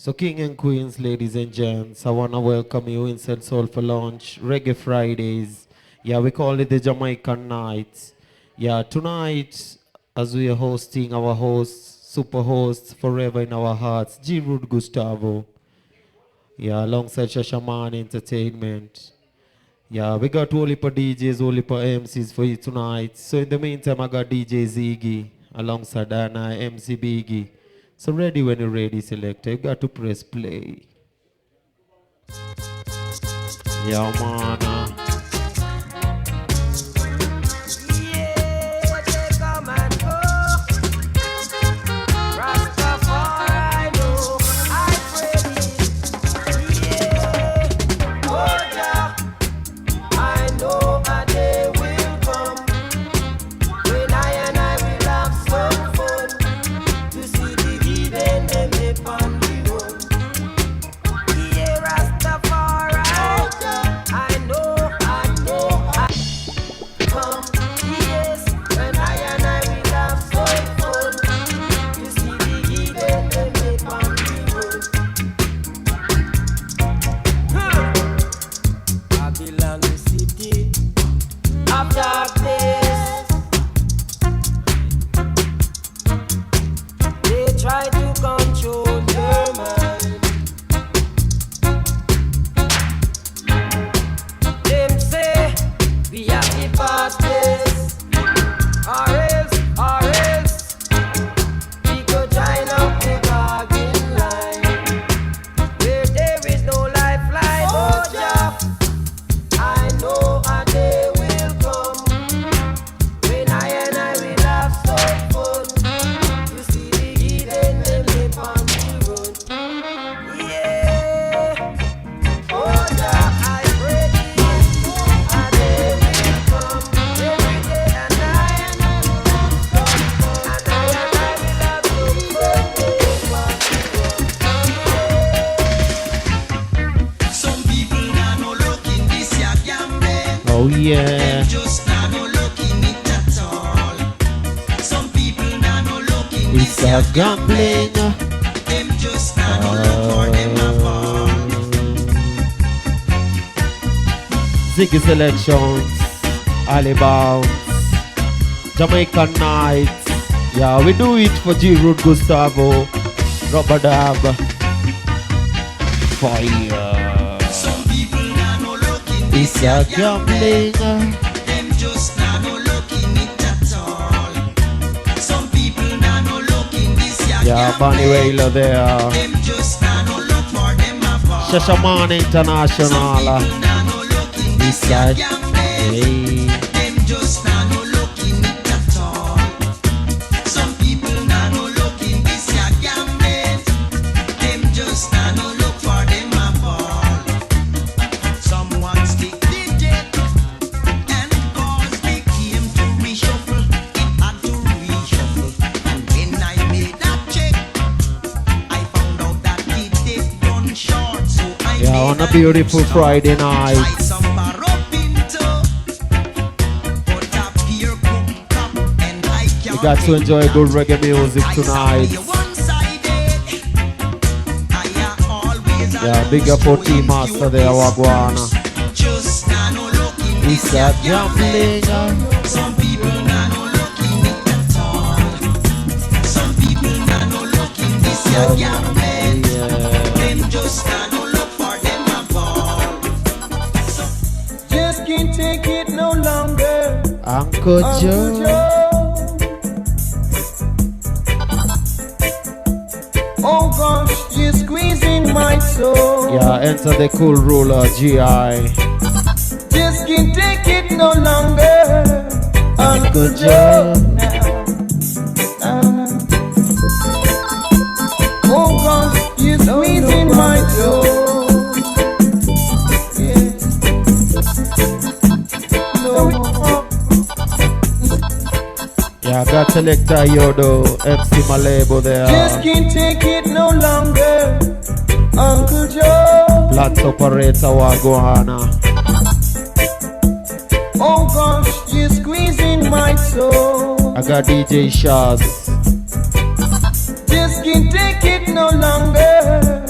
So, King and Queens, ladies and gents, I want to welcome you inside Soulfa Lounge, Reggae Fridays. Yeah, we call it the Jamaican nights. Yeah, tonight, as we are hosting our host, super host, forever in our hearts, G. Gustavo. Yeah, alongside Shashaman Entertainment. Yeah, we got only for DJs, only for MCs for you tonight. So in the meantime, I got DJ Ziggy alongside Anna, MC Biggie. So ready when you're ready, selector. You got to press play. Yeah, man. Oh yeah. It's a gambling. Ziggy selections, Malebo, Jamaican nights. Yeah, we do it for G. Gustavo, Rubber Dab, Fire. It's a gambling. Them just not no looking it at all. Some people not no looking this year. Yeah, Bunny Wailer there. Them just not no look for them apart. Shashaman International. It's a gambling. Them just not no looking it at all. Some people not no looking this year gambling. Them just not no look for them apart. Someone stick digit and cause they came to reshuffle. It had to reshuffle. And when I made that check, I found out that it did run short. So I Yeah, on a beautiful Friday night. tried some pinto. Put up here, cook up, and I You got to enjoy good reggae music tonight. Yeah, big up for Team Master there, Wagwana. It's a gambling. Some people not no looking it at all. Some people not no looking this year gambling. Them just not no look for them apart. Just can't take it no longer. Uncle Joe. Oh gosh, you're squeezing my soul. Yeah, enter the cool ruler, GI. Just can't take it no longer. Uncle Joe. Oh gosh, you're squeezing my soul. Yeah. No more. Yeah, got selector Yodo, MC Malebo there. Just can't take it no longer. Uncle Joe. Lots operator Wagwana. Oh gosh, you're squeezing my soul. I got DJ Shaz. Just can't take it no longer.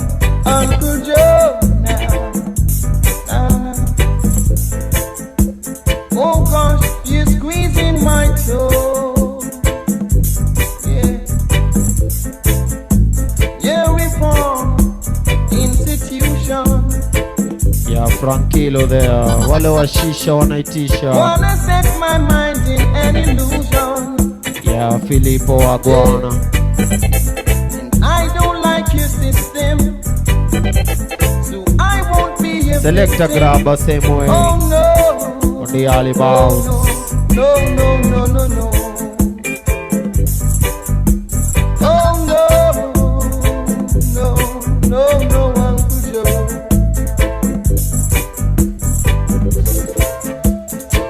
Yeah, Frankilo there. Wale wa shisha wanaitisha. Wanna set my mind in an illusion. Yeah, Filippo Aguana. I don't like your system, so I won't be your Select a victim. grabber same way. Oh no, On the alley bounce. no, no, no, no, no. Oh no, no, no, no, Uncle Joe.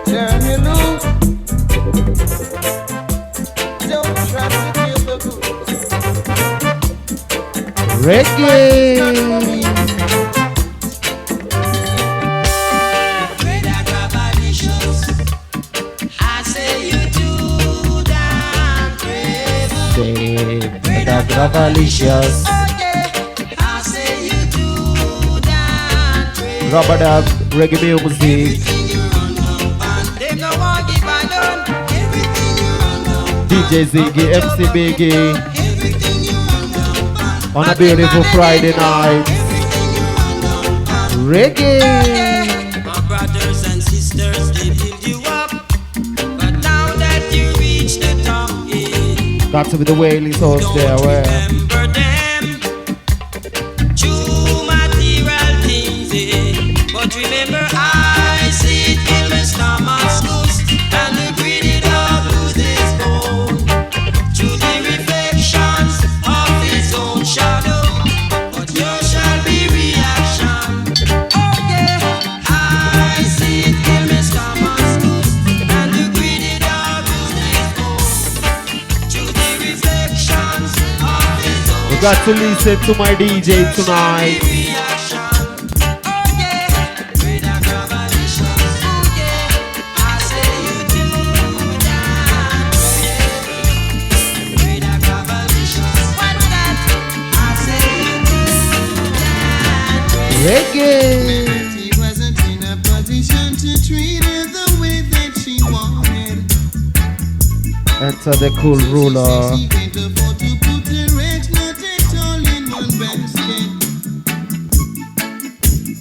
Turn me loose. Don't try to kill the goose. Reggae. Gravalicious. Rubber dub, reggae music. DJ Ziggy, MC Biggie. On a beautiful Friday night. Reggae. My brothers and sisters, they build you up, but now that you reach the top, Got to be the Whaley's house there, where? remember them. True material things, but remember I see it in Miss Thomas and the greedy dog loses his bone. Through the reflections of his own shadow, but there shall be reaction. Oh yeah, I see it in Miss Thomas and the greedy dog loses his bone. Through the reflections of his own We got to listen to my DJ tonight. Reggae. He wasn't in a position to treat her the way that she wanted. Enter the cool ruler. She can't afford to put her eggs, not it all in one basket.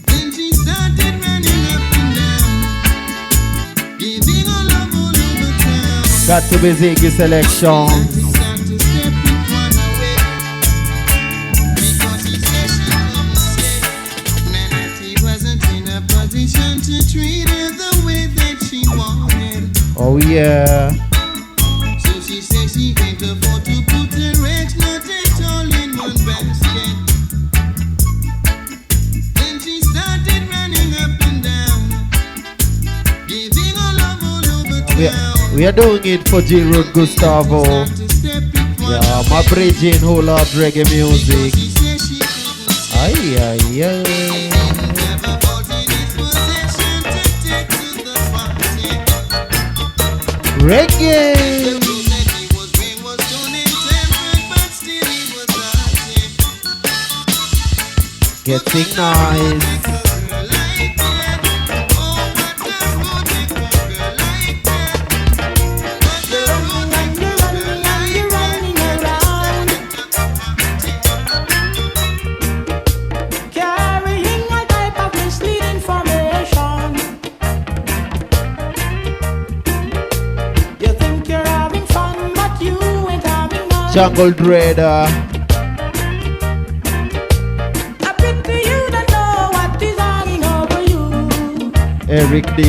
Then she started running up and down, giving her love all over town. Got to be Ziggy selection. Start to step in one away, because he said she couldn't stay. Man, that he wasn't in a position to treat her the way that she wanted. Oh yeah. So she says she can't afford to put her eggs, not it all in one basket. Then she started running up and down, giving her love all over town. We are doing it for G-Road Gustavo. Start to step in one Yeah, my bridging who loves reggae music. she says she couldn't stay. Ay, ay, ay. Never felt in his possession to take to the party. Reggae. The road that he was wearing was torn and tempered, but still he was arty. Getting nice. Carrying a type of misleading information. You think you're having fun, but you ain't having none. Jungle Dreader. I pity you don't know what is hanging over you. Eric D.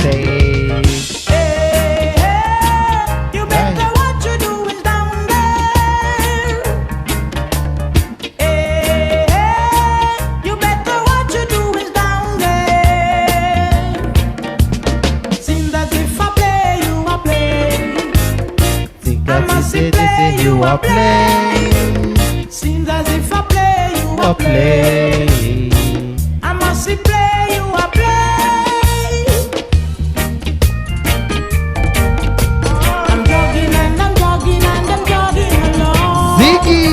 Say. Hey, hey, you better what you doing down there. Hey, hey, you better what you doing down there. Seems as if I play, you a play. Think I that must you play, say you are play. Seems as if I play, you A a play. play. I must play, you a play. I'm jogging and I'm jogging and I'm jogging along. Ziggy.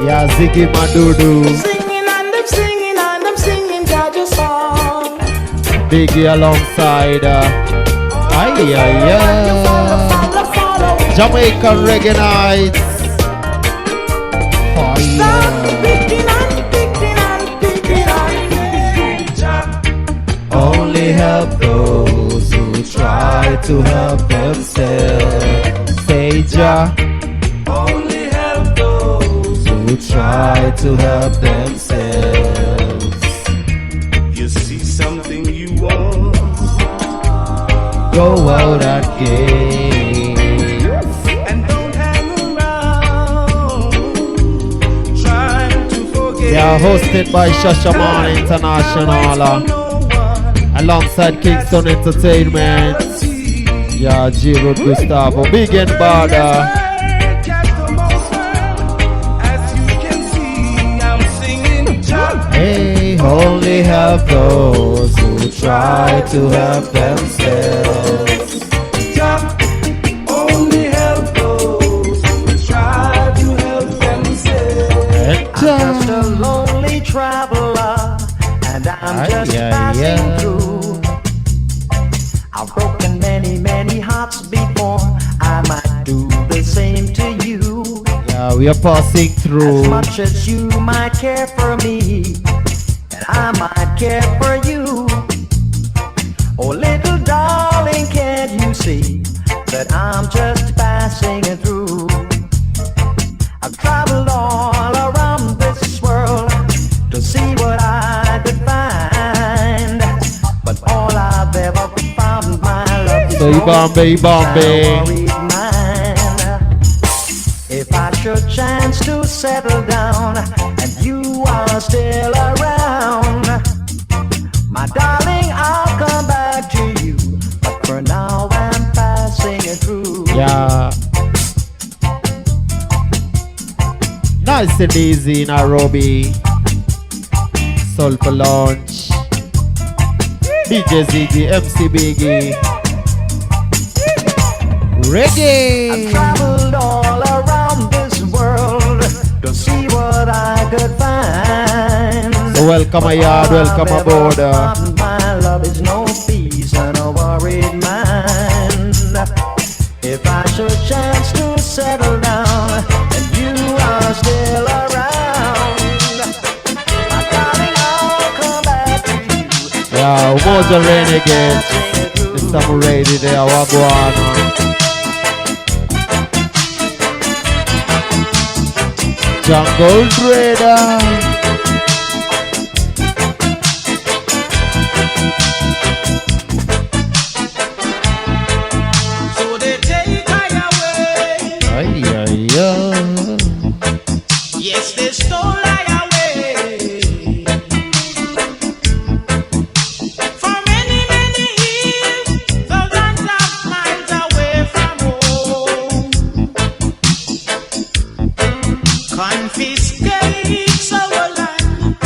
Yeah, Ziggy Madudu. Singing and I'm singing and I'm singing Jaja song. Biggie alongside. Ay, ay, ay. Follow. Jamaican reggae nights. Start Fire. picking and picking and picking help those who try to help themselves. Say Jah, Only help those who try to help themselves. you see something you want. Go out and gain. And don't hang around trying to forget. They are hosted by Shashaman International alongside Kingston Entertainment. Yeah, HOST Gustavo, Big and Bada. Hey, only help those who try to help themselves. Only help those who try to help themselves. And Just a lonely traveler, and I'm just passing through. I've broken many, many hearts before. I might do the same to you. yeah, we are passing As through. much as you might care for me, and I might care for you. Oh, little darling, can't you see that I'm just passing through? I've traveled all around this world to see what I could find, but all I've ever found, my love, is So Bombay, Bombay. if I should chance to settle down and you are still around, my darling, I'll come back to you. But for now, I'm passing it through. Yeah. Nice and easy, Nairobi. Soulfa Launch. DJ Ziggy, MC Biggie. I've Reggae. traveled all around this world to see what I could find. So welcome a yard, welcome aboard. My love is no peace and a worried mind. If I should chance to settle down and you are still around, my darling, I'll come back to you. Yeah, Umoja Renegade. Mr. Murady there, Wagwan. Jungle Trader. So they take I away. Ay, ay, ay. Yes, they stole I away. For many, many years, thousands of miles away from home. Confiscate our land.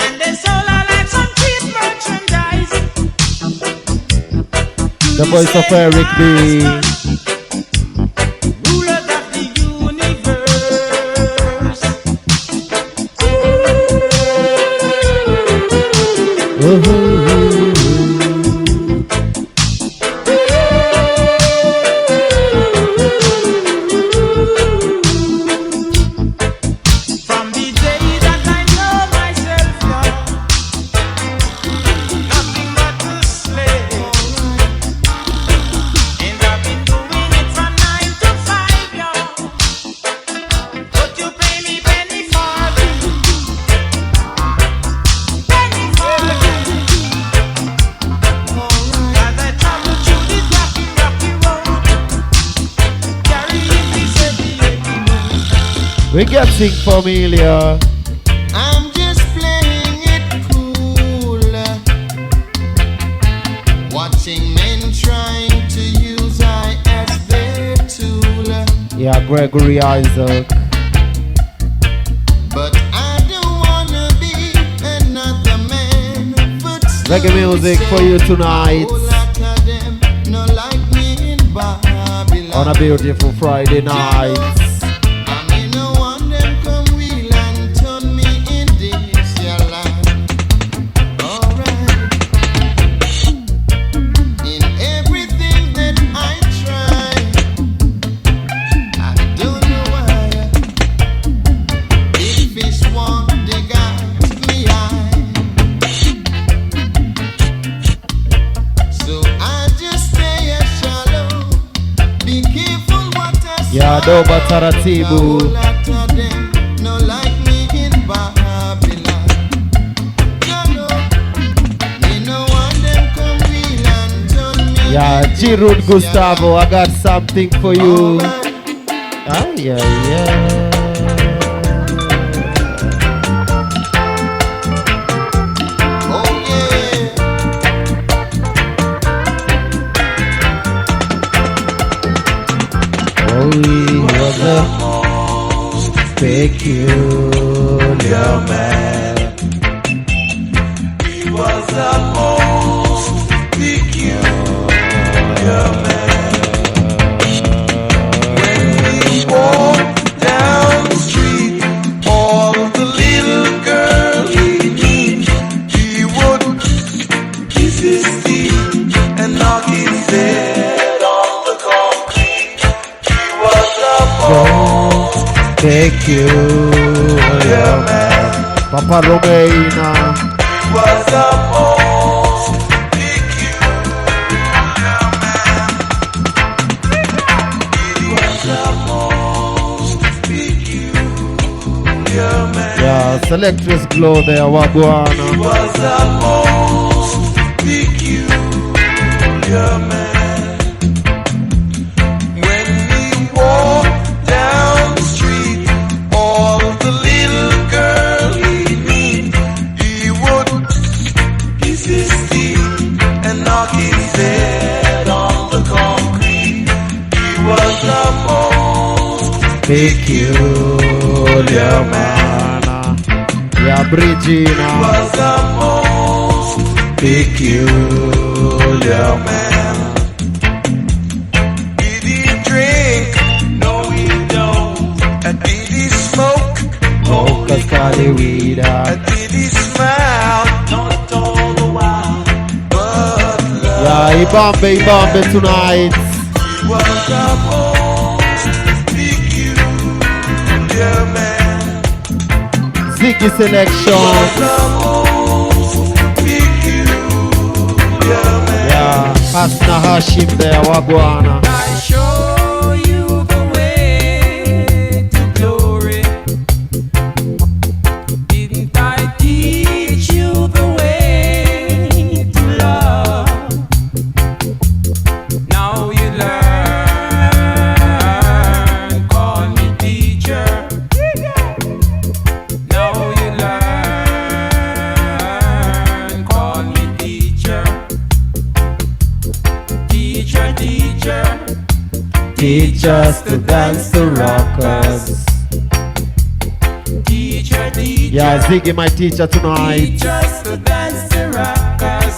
And they sold our like some cheap merchandise. The voice of Eric B. Rulers of the universe. From the day that I know myself, nothing but a slave. And I've been doing it from 9 to 5, y'all. But you pay me penny for it. Penny for it. As I travel through this rocky, rocky road, carrying this heavy, heavy load. We getting familiar. I'm just playing it cool, watching men trying to use I as their tool. Yeah, Gregory Isaac. But I don't wanna be another man. But Reggae music for you tonight. No like me in Babylon. On a beautiful Friday night. I mean, no one them come wheel and turn me in this your land. Alright. In everything that I try, I don't know why. Big fish want they got me eye. Yeah, Doba A whole Taratibu. lot of them no like me in Babylon. No, me no want them come real and turn me. Yeah, G-Root Gustavo, I got something for you. Alright. Ah, yeah. Oh yeah. Oh, he was a peculiar man. He was the most peculiar man. When we walked down the street, all the little girls he meet, he would kiss his teeth and knock his head on the concrete. He was the most Peculiar man. Papa Romeina. was the most peculiar man. He was the most peculiar man. Yeah, Selectress Glow there, He Wagwana. was the most peculiar man. When we walked down the street, all the little girls he meet, he would kiss his teeth and knock his head on the concrete. He was the most Peculiar man. Yeah, Brigina. was the most Peculiar man. Did he drink? No, he don't. Did he smoke? Oh, Cascade weed. Did he smile? Not all the while, but love. Yeah, Ibambe tonight. He was the most peculiar man. Ziggy selection. The most peculiar man. Yeah, Hasna Hashim there, Wagwana. I show you the way to glory. Didn't I teach you the way to love? Now you learn, call me teacher. Now you learn, call me teacher. Teacher, teacher. Teach us to dance to rockers. Teacher, teacher. Yeah, Ziggy my teacher tonight. Teach us to dance the rockers.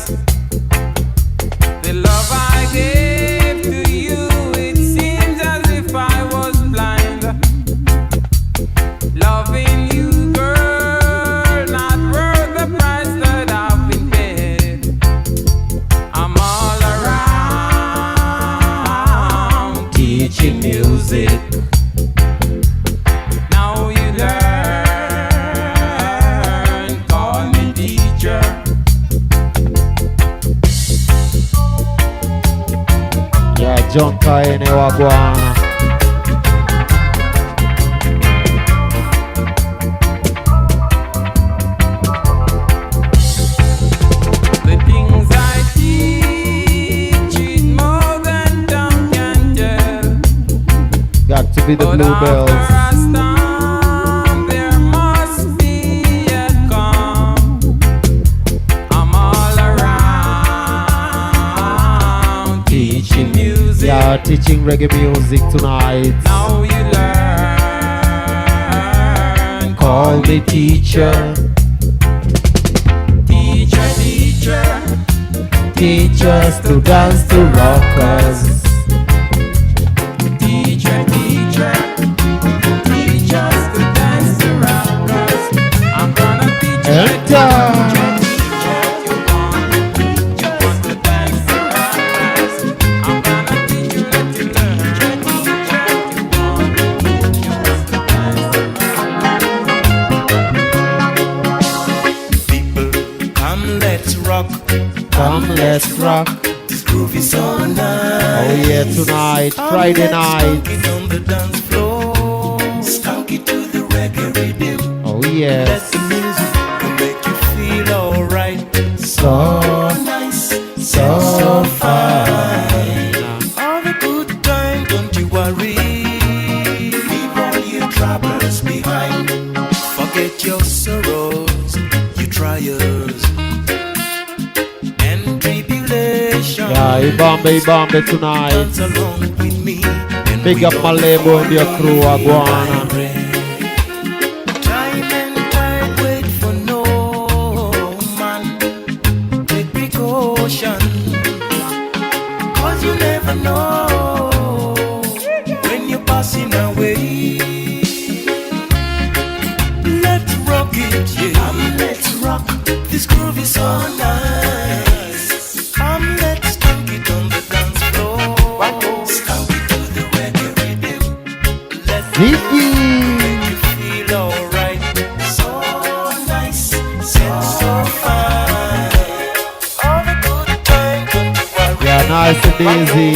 The love I gave to you, it seems as if I was blind. Loving you, girl, not worth the price that I've been paid. I'm all around teaching music. Now you learn, call me teacher. Yeah, John Kaine Wagwana. The things I teach is more than tongue can tell. Got to be the But Bluebells. after a storm, there must be a calm. I'm all around teaching music. Yeah, teaching reggae music tonight. Now you learn. Call me teacher. Teacher, teacher. Teach us to dance to rockers. Teacher, teacher. Teach us to dance to rockers. I'm gonna teach you. Enter. You want to dance to rockers. I'm gonna teach you, let you learn. Teacher, you want to dance to rockers. People, come let's rock. Come, let's rock. This groove is so nice. Oh yeah, tonight, Friday night. Skunk it on the dance floor. Skunk it to the reggae rhythm. Oh, Let yes. the music make you feel alright. So Nice, so fine. All the good time, don't you worry. Leave all your troubles behind. Forget your sorrows, your trials, and tribulation. yeah, Ibambe tonight. Dance along with me. And Big we up all Malebo and your fall crew, in Aguana. Time and tide wait for no man. Take precaution, 'cause you never know when you're passing away. Let's rock it, yeah. Let's rock. This groove is so nice. Let's skunk it on the dance floor. Skunk it to the reggae rhythm. Let the Ziggy. make you feel alright. So nice, so fine. All the good time, don't you worry. Yeah, nice and easy.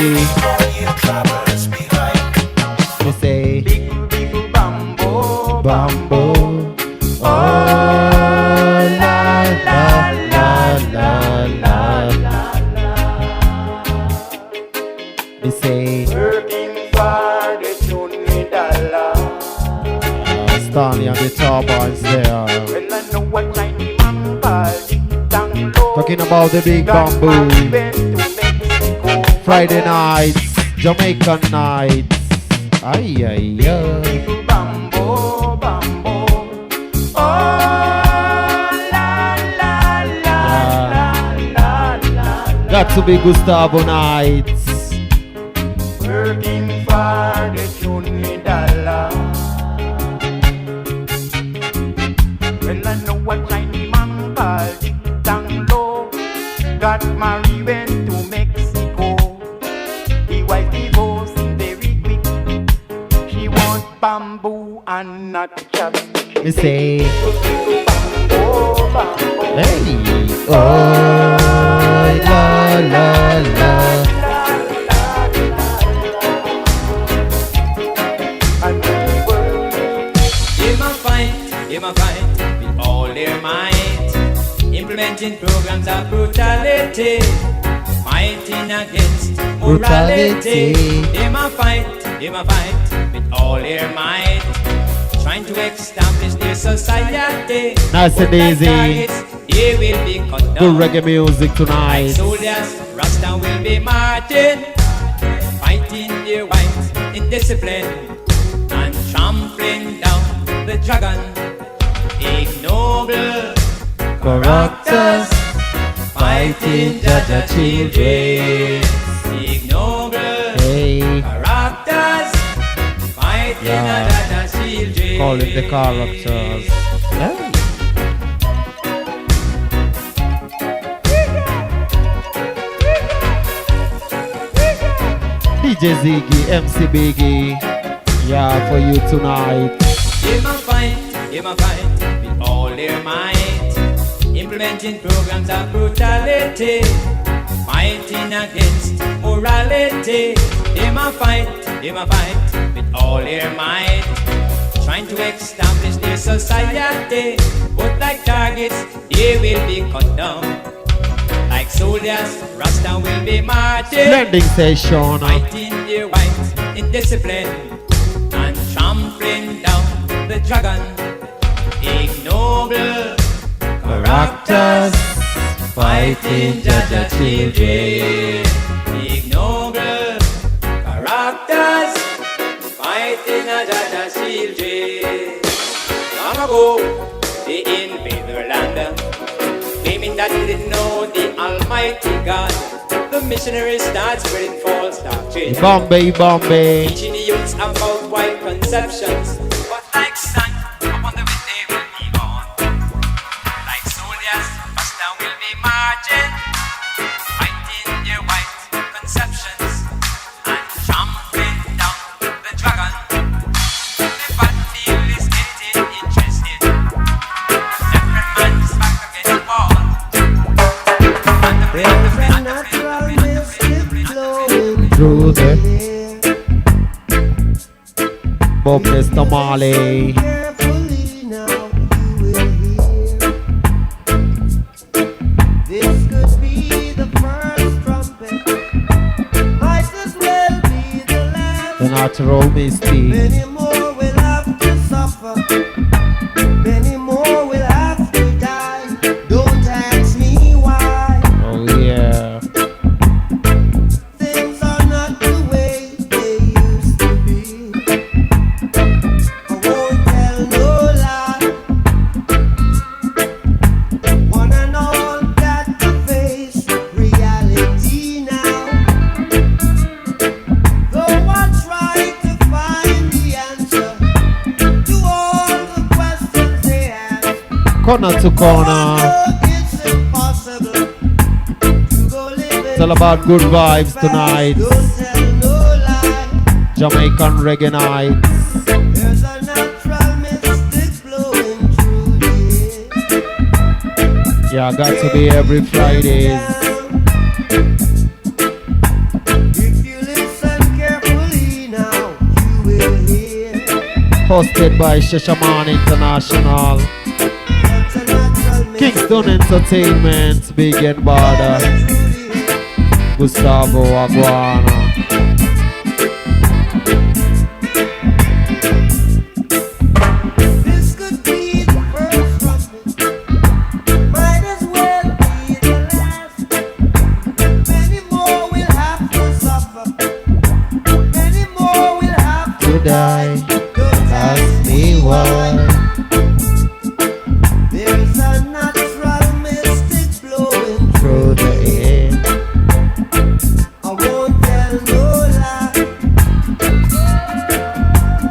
All your troubles behind. We say Bambo, Bambo. Oh, la la la la la la. We say working for the only dollar. Stanley and the Tarbans there. When I know what Chinese man called it down low. Talking about the big Got my bamboo. revenge to Mexico. Friday nights, Jamaican nights. Ay, ay, ay. Bambo, bambo. Oh, la, la, la, la, la, la. Got to be Gustavo nights. Working for the only dollar. When I know what Chinese man called it down low. Got married went to Mexico. The wife divorcing very quick. She wants bamboo and not chopstick. Me say, Bambo, bambo. hey, oh, la la la. They might fight with all their might, implementing programs of brutality, fighting against morality. They might fight with all their might, trying to establish their society. Nice and But like easy. targets, they will be cut Good down. reggae music Like tonight. soldiers, Rasta will be marching, fighting their whites in discipline and trampling down the dragon. Ignoble characters, fighting Jaja children. Ignoble Hey, characters, fighting Yeah. Jaja children. call it the characters. Hey. DJ Ziggy, MC Biggie, yeah, for you tonight. They might fight with all their might, implementing programs of brutality, fighting against morality. They might fight with all their might, trying to establish their society. But like targets, they will be cut down. Like soldiers, Rasta will be marching, Blending session. fighting their whites in discipline and trampling down the dragon. Ignoble characters, fighting Jaja children. Ignoble characters, fighting Jaja children. Long ago, they invaded their land, claiming that they didn't know the Almighty God. The missionaries start spreading false doctrine, Bombay. teaching the youths about white conceptions. But like sun, upon the wind they will be gone. Like soldiers, Rasta will be marching, fighting their white conceptions and trampling down the dragon. The battlefield is getting interesting. Separate man's back against the wall. And the There's a natural mystic flowing Through Bob Mr. Marley. Carefully now, you will hear. This could be the first trumpet. Might as well be the last. The natural misty. Many more will have to suffer. Many more will have to die. Don't ask me why. Oh yeah. Things are not the way they used to be. I won't tell no lie. One and all got to face reality now. Though I try to find the answer to all the questions they ask, Corner to corner. I know it's impossible to go living. It's all about good vibes tonight. Don't tell no lie. Jamaican reggae nights. There's a natural mystic flowing through the air. Yeah, got to be every Fridays. If you listen carefully now, you will hear. Hosted by Shashaman International. That's a natural mystic Kingston Entertainment. Big and Border. through the air. Gustavo Aguana. This could be the first trumpet. Might as well be the last. Many more will have to suffer. Many more will have to To die. Don't Ask me why. There's a natural mystic flowing Through the air. I won't tell no lie.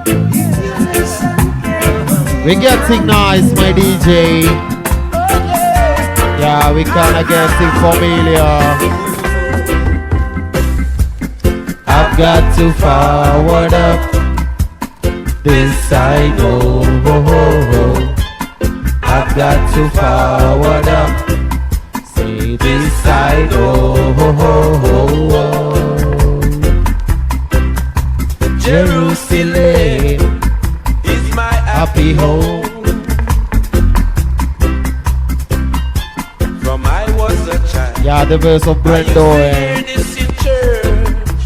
If you listen carefully, We getting nice, my DJ. Yeah, we kinda getting familiar. I've got to forward up this side, oh, oh, oh, oh. I've got to forward up, say this side, oh, oh, oh, oh, oh. Jerusalem It's my happy home. From I was a child. Yeah, the verse of I used to Brendo. hear this in church.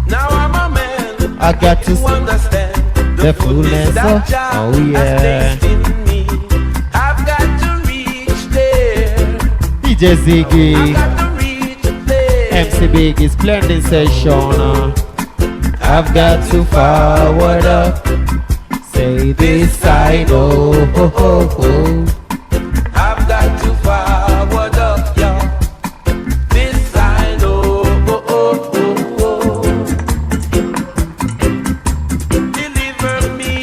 Now I'm a man. I got to To understand the fullness that of- Jah oh, has yeah. placed in me. I've got to reach there. DJ I've Ziggy, got to reach there. MC Biggie, splendid session. I've got to forward up, say this side, oh, oh, oh, oh. I've got to forward up, y'all. This side, oh, oh, oh, oh, oh. Deliver me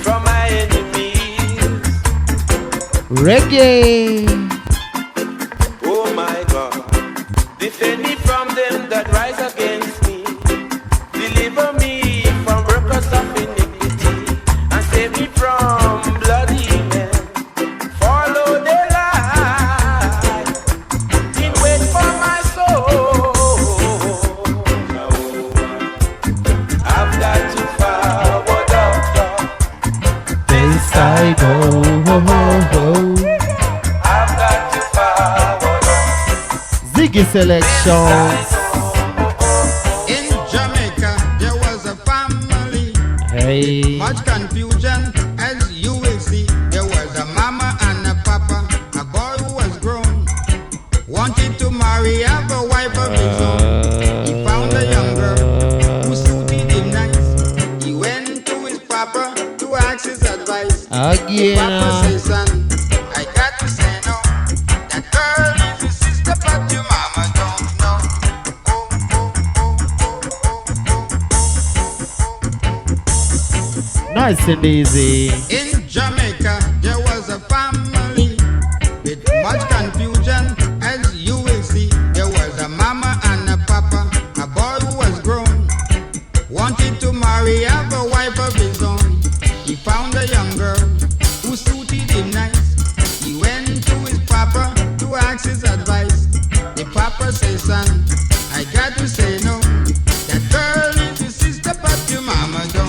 from my enemies. Reggae. Oh my God, defend me from them that rise against me. Deliver me from workers of iniquity, and save me from bloody men. Follow the light, in wait for my soul. I've got to forward up, This side, oh, oh, oh, oh. I've got to forward up. Ziggy selections. In Jamaica, there was a family. Hey, Much confusion, as you will see. There was a mama and a papa. A boy who was grown, wanted to marry, have a wife of his own. He found a young girl who suited him nice. He went to his papa to ask his advice. Papa again. says, son, I got to say no. That girl is your sister, but your mama don't know. Oh, oh, oh, oh, oh, oh. Nice and easy. In Jamaica, there was a family with much confusion, as you will see. There was a mama and a papa. A boy who was grown, wanted to marry, have a wife of his own. He found a young girl who suited him nice. He went to his papa to ask his advice. The papa says, son, I got to say no. That girl is your sister, but your mama don't.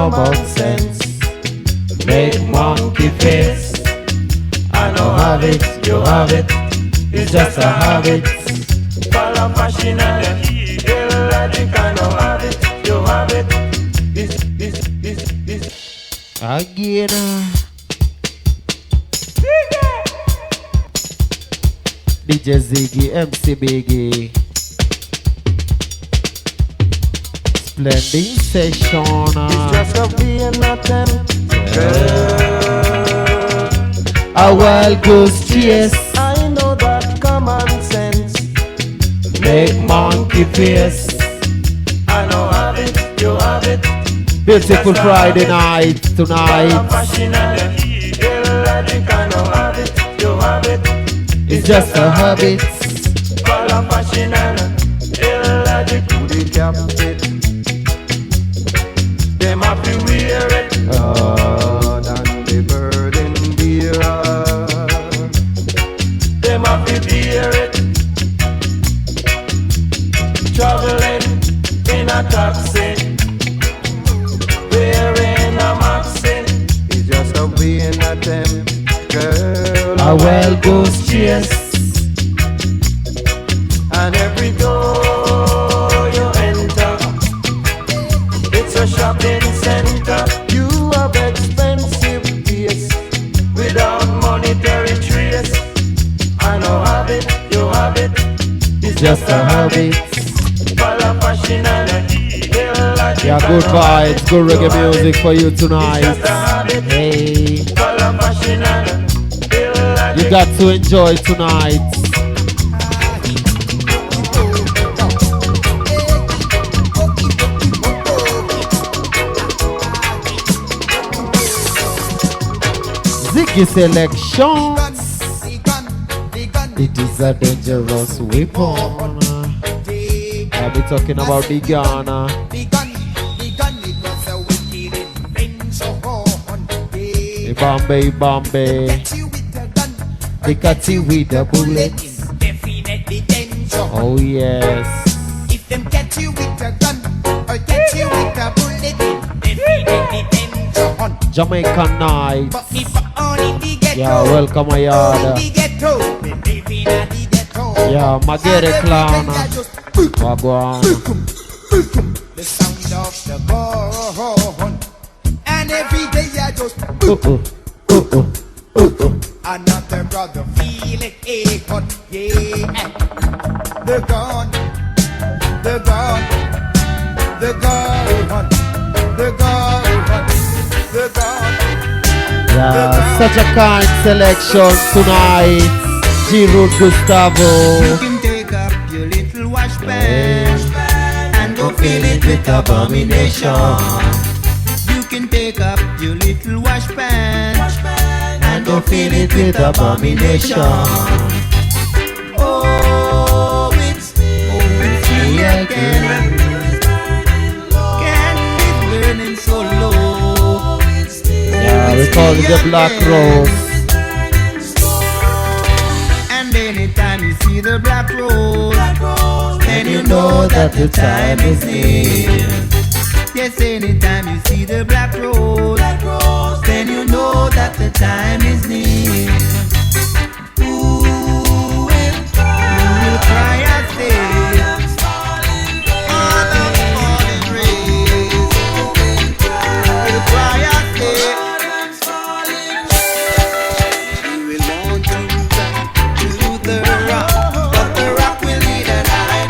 common sense. Make monkey face. I know Have it, you have it. It's just a habit. follow fashion and illogic. I know have it, you have it. This. Again. DJ Ziggy, MC Biggie. Splendid session. It's just a being attempt. A wild goose chase. I know that common sense. Make monkey face. I know have it, you have it. Beautiful Friday night Follow tonight. fashion and illogic. I know have it, you have it. It's just a habit. Follow fashion and illogic. To the captain. Them have to wear it. God and the burden bearer. Them have to bear it. Traveling in a taxi, wearing a maxi. It's just a being attempt. Girl, A wild goose chase. And every door you enter, it's a shopping center. you have expensive taste. Without monetary trace. I know have it, you have it. It's Just a habit. Follow fashion and illogic. Yeah, good vibes, good reggae music for you tonight. It's just a habit. Hey, Follow fashion and illogic. you got to enjoy tonight. Ziggy selections. It is a dangerous weapon. I'll be talking about the Ghana. The Bombay, Bombay. The catty with the bullets. Oh yes. If them catch you with a gun or catch you with a bullet, definitely danger. Jamaican night. But if only the ghetto, Yeah, welcome my yard. only the ghetto, then living at the ghetto. Yeah, Magere clown. Wagwan. The sound of the gun, and every day I just another brother feeling a gun, yeah. The gun, the gun, the gun, the gun, the gun. Yeah, such a kind selection tonight. G-Root Gustavo. You can take up your little wash pan and go fill it with abomination. You can take up your little wash pan and go fill it with abomination. Oh, it's me again. Candle burning so low. Yeah, we call it the Black Rose. And anytime you see the black rose, then you know that the time is near. Yes, anytime you see the black rose, then you know that the time is near. Ooh, will cry and say, all of falling rays. Will cry and say, you will want to run to the rock, but the rock will lead a light.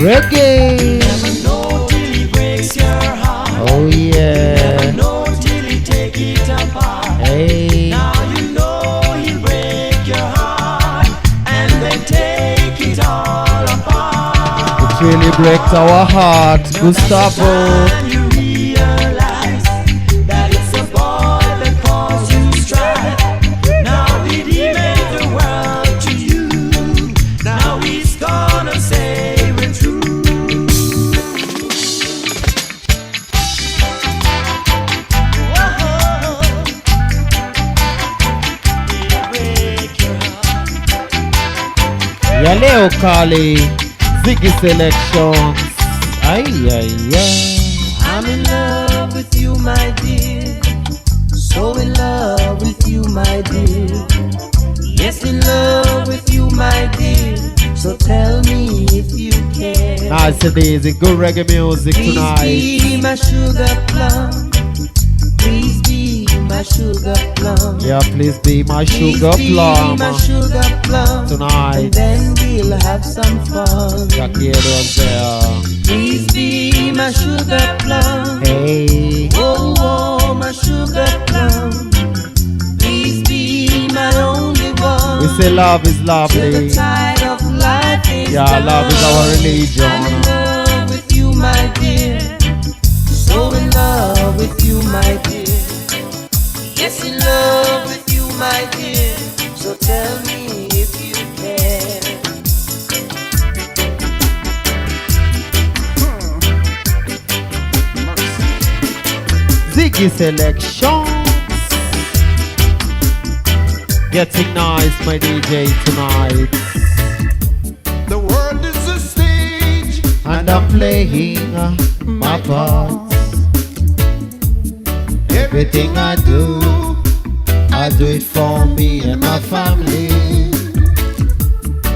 Reggae. Know till he breaks your heart. Oh yeah. Know till he take it apart. Hey. Now you know he'll break your heart and then take it all apart. It really breaks our heart, Gustavo. And you realize that it's a boy that caused you strife. Now did he make the world to you? Now he's gonna say we're true. Yeah, Leo Kali, Ziggy Selections. Ay, ay, ay. I'm in love with you, my dear. So in love with you, my dear. Yes, in love with you, my dear. So tell me if you can. Nice and easy, good reggae music Please tonight. be my sugar plum. Please be my sugar plum. Yeah, please be my sugar Please plum be my sugar plum. tonight. And then we'll have some fun. Jackie was there. Please be my sugar plum. Hey, Oh, oh, my sugar plum. Please be my only one. we say love is Till lovely. the tide of life is Yeah, done. love is our I'm in religion. love with you, my dear. So in love with you, my dear. Yes, in love with you, my dear. So tell me if you can. Ziggy Selections. Getting nice, my DJ tonight. The world is a stage, And I'm playing my part. Everything I do it for me and my family.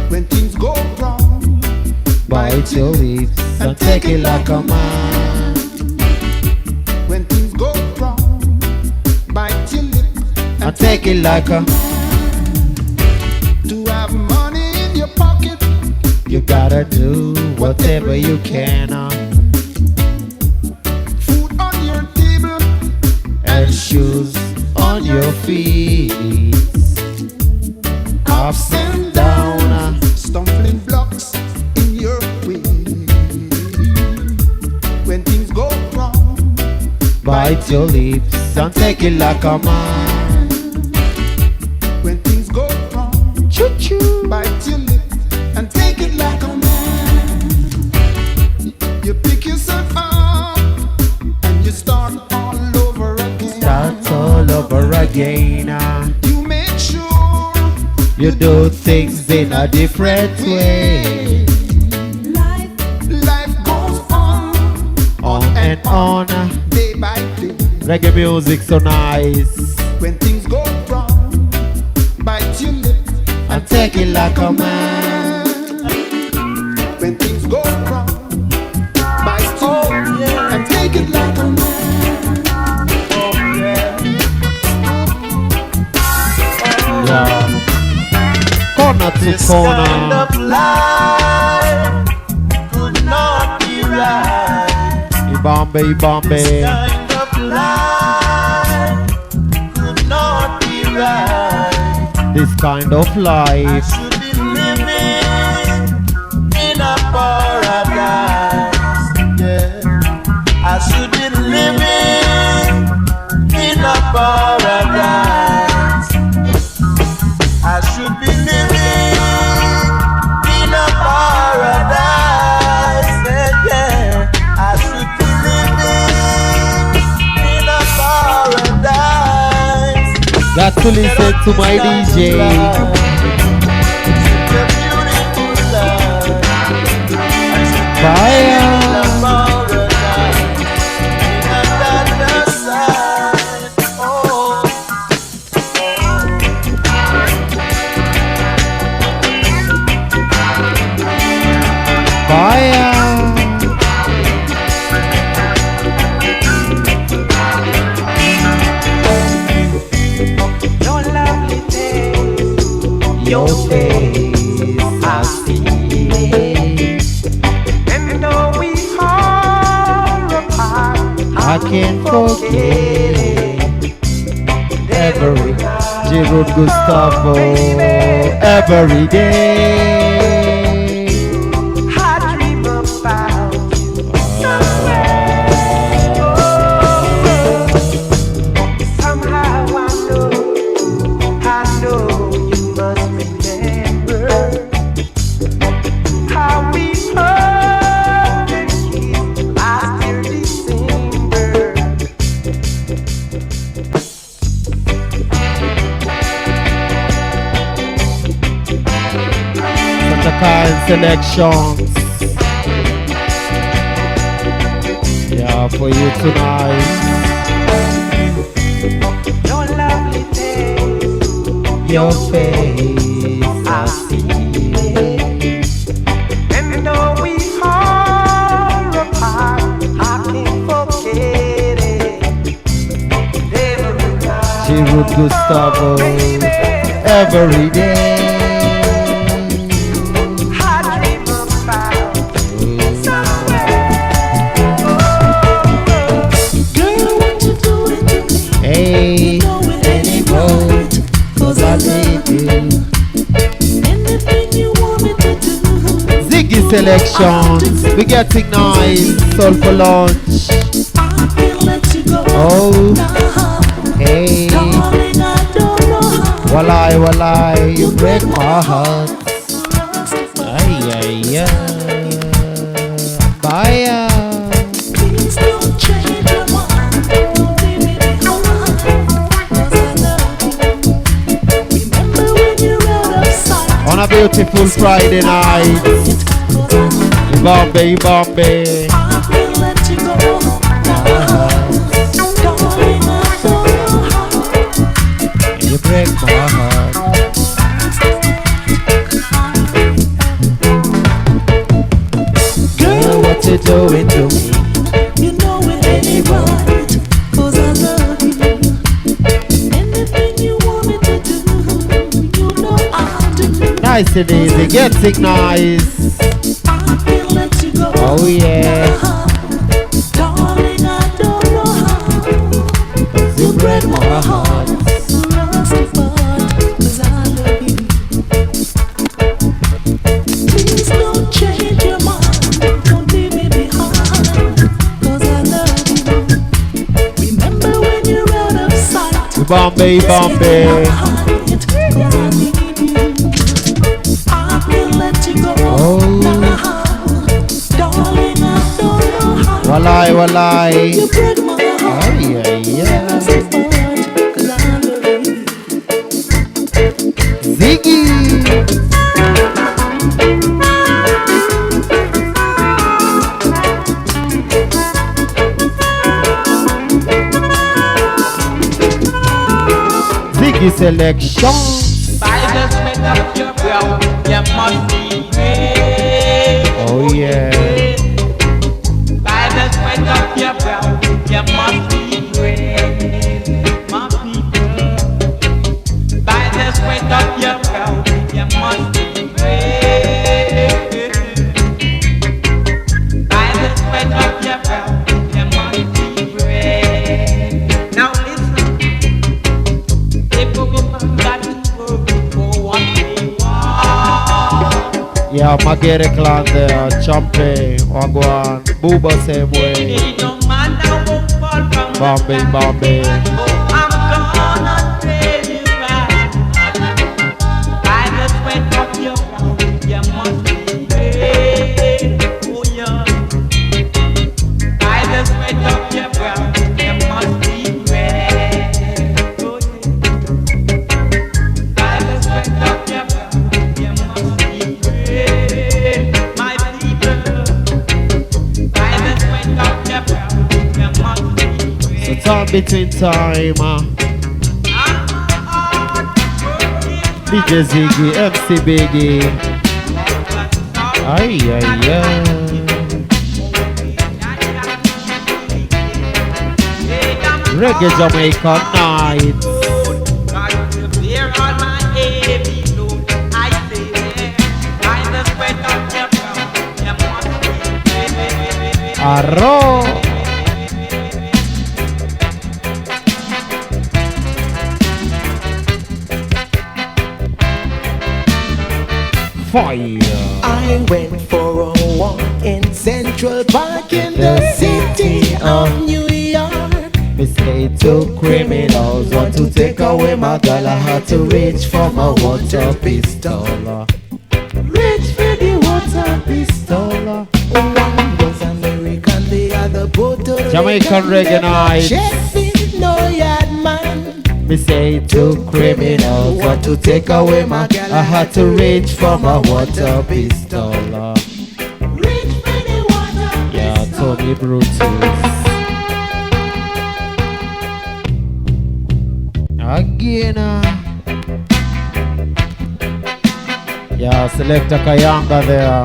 when things go wrong, Bite your lips and take it like a man. when things go wrong, bite your lip And take it like a to have money in your pocket. You gotta do whatever you can Food on your table, and shoes on your feet. Ups and down, stumbling blocks in your way. When things go wrong, bite your lips and take it like a man. when things go wrong, Choo choo. bite your lip and take it like a man. You pick yourself up and you start all over again. Start all over again. You make sure You do things in a different way. life goes on And on. day by day. Reggae music so nice. When things go wrong, bite your lip And take it like a man. when things go wrong, bite your lip and take it like a man. Yeah. Corner to corner. life could not be right. Ibambe, Ibambe. Kind of life could not be right. This kind of life. Should be living in a paradise. Yeah, I should be living in a paradise. I should be living in a paradise. Yeah, yeah. I should be living in a paradise. Got to listen to my DJ. Fire. Fire. Your lovely face, your face I see. And though we are apart, I can't forget every J-Road Gustavo every day. I dream about you. Somehow I know you must remember how we hugged and kissed last year December. selections. Yeah, for you tonight. Your lovely face, Your face, I see. and though we are apart, I can't forget it. Every time, J-Root Gustavo, every day. I dream about somewhere. Girl, what you doing to me? Hey, Know it any ain't road, right, 'cause I need you. anything you want me to do. Ziggy selections, we getting nice, Soulfa launch. I can't let you go. Oh, Nah, hey, darling, I don't know how. walai, you break my heart. Ay, ay, ay. Bye. Please don't change your mind. Don't leave me behind, 'cause I love you. Remember when you're out of sight. On a beautiful Friday night, 'Cause I love you. Bombay, Bombay. I can't let you go. Nah, darling, I don't know how. You break my heart. Girl, what you doing to me? You know it ain't right, 'cause I love you. Anything you want me to do, you know I'll do. Nice and easy, getting nice. I can't let you go. Oh yeah, Darling, I don't know how. you break my heart. Lost apart, 'cause I love you. Please don't change your mind. Don't leave me behind, 'cause I love you. Remember when you're out of sight. Bombay, Bombay. Oh, walai. Ay, ay, ay. Ziggy. Ziggy selection. By the sweat of your brow, you must be great. Oh yeah. By the sweat of your brow, you must be great, my people. By the sweat of your brow, you must be great. By the sweat of your brow, you must be great. Now listen, if a woman got to work for what they want, Yeah, Magere clan there, Champe, Wagwan, Booba same way. it don't matter what fall from the Bombay, sky. Bombay. Oh, I'm gonna pay you back. By the sweat of your brow, you must be great. Oh, yeah. By the sweat of your brow, you must be great. Oh, yeah. By the sweat of your brow, you must be great. My people. By the sweat of your brow, you must be great. So time between time, DJ Ziggy, MC Biggie. Ay, ay, ay. Reggae Jamaican night. Arroz. Fire. I went for a walk in Central Park in the city of New York. We say two criminals want to take away my girl. I had to reach for my water pistol. Reach for the water pistol. One was American, the other Puerto Rican. Jamaican reggae night. Sheffield, no yard man. Me say two criminals want to take away my girl. I had to reach for my water pistol. Reach for the water. Yeah, Tony Brutus. Again. Yeah, Selector Kayanga there.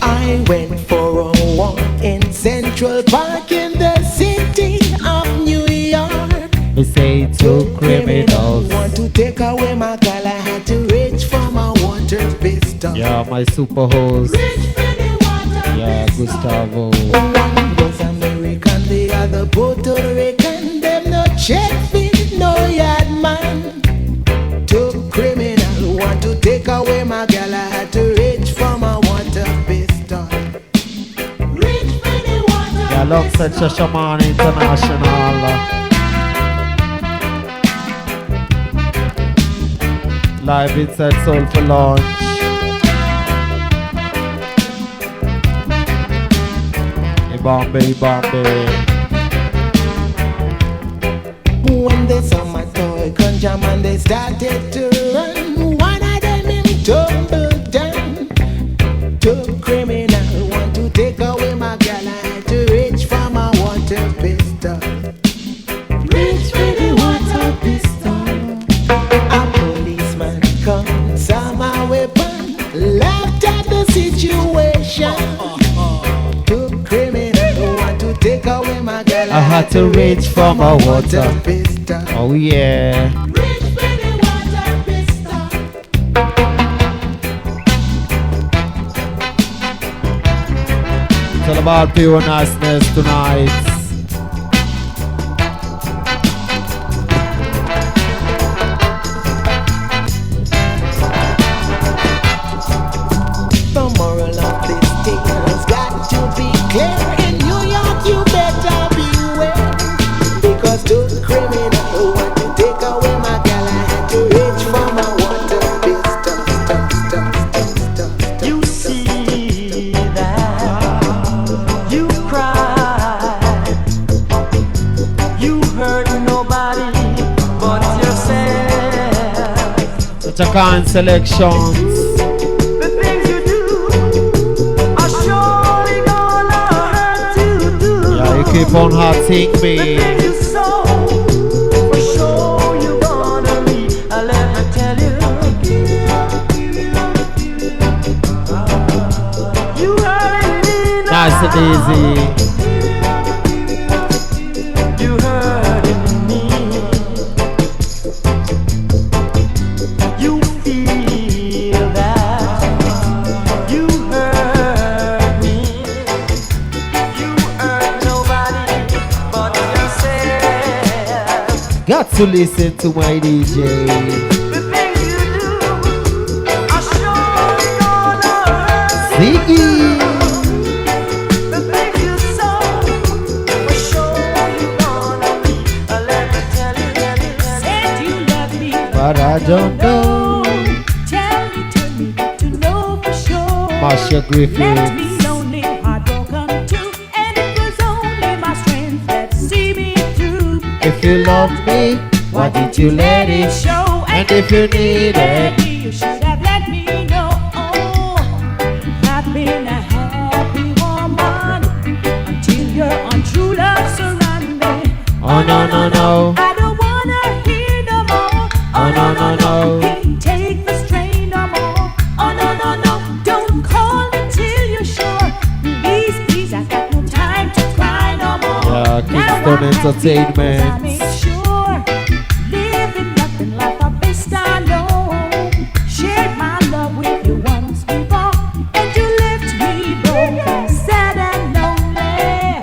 I went for a walk in Central Park in the city of New York. Me say two criminals want to take away my girl. I had to reach for my water pistol. Yeah, my super host. Yeah, Gustavo. One was American, the other Puerto Rican. Them no check fit, no yard man. Two criminal want to take away my girl. I had to reach for my water pistol. Reach for the water. Yeah, alongside Shashaman International. Live inside Soulfa Lounge. Bombay, Bombay. When they saw my toy conjure man, they started to run. One of them him tumbled down. Two criminal want to take away my girl. I had to reach for my water pistol. Reach for the water pistol. A policeman come, saw my weapon, laughed at the situation. Take away my girl. I had to reach for my water pistol. Oh yeah. Reach for the water pistol. It's all about pure niceness tonight. The moral of this tale has got to be clear. You better beware, because two criminals want to take away my girl. I had to reach for my water pistol. You see that you cried, you hurt nobody but yourself. Such a kind selections. Keep on hurting me. Nice and easy. You hurting me. You feel that you hurt me. Got to listen to my DJ. The things you do are surely gonna hurt. Ziggy. The things you saw are surely gonna be. Let me tell you, said you love me, But I don't know. Tell me to know for sure. Marsha Griffiths. Left me lonely, heartbroken too, and it was only my strength that see me through. If you love me, why did you let it show? And if you need it, you should have let me know. Oh, I've been a happy woman until your untrue love surrounded. oh no, no, no. I don't wanna hear no more. Oh no, no, no. Can't take the strain no more. Oh no, no, no. Don't call me till you're sure. Please, please, I got no time to cry no more. Yeah, Kingston Entertainment. Make sure living nothing like a best I know. Shared my love with you once before, and you left me broken, sad and lonely.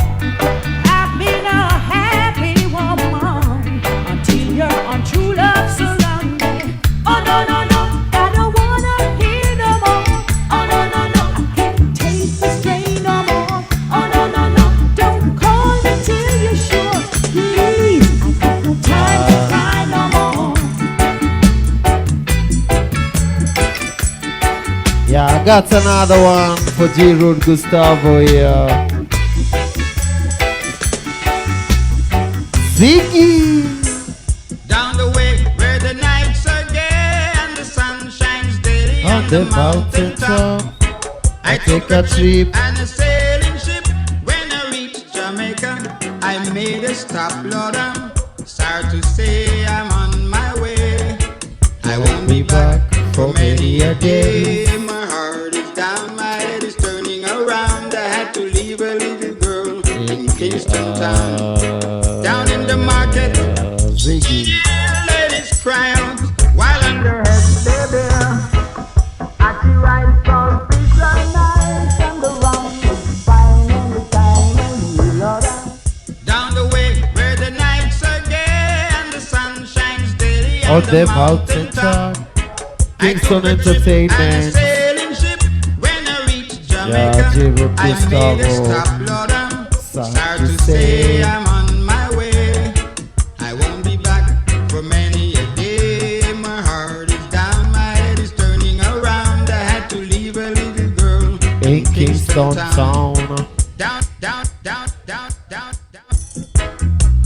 I've been a happy woman until your untrue love surrounded. Oh no, no, no, I don't wanna hear no more. Oh no, no, no, I can't take the strain no more. Oh no, no, no, don't call me till you're sure. Please, got another one for J-Road Gustavo here. Ziggy! Down the way where the nights are gay and the sun shines daily On the mountain top, I take a trip. and a sailing ship. When I reached Jamaica, I made a stop, Lord. I'm sorry to say I'm on my way. I won't be back for many a day. My heart is down, my head is turning around. I had to leave a little girl in Kingston town. Down in the market, Ziggy. ladies cry out while under her baby. I see right from fish and nice and the rum is fine and the time and you love that. Down the way where the nights are gay and the sun shines daily On the mountain top, Kingston Entertainment. Sailing ship. When I reached Jamaica, Yeah, J-Road I made a Gustavo. stop, Lord. I'm Sad sorry to to say. say I'm on my way. I won't be back for many a day. My heart is down, my head is turning around. I had to leave a little girl In Kingston Town. Down, down, down, down, down, down.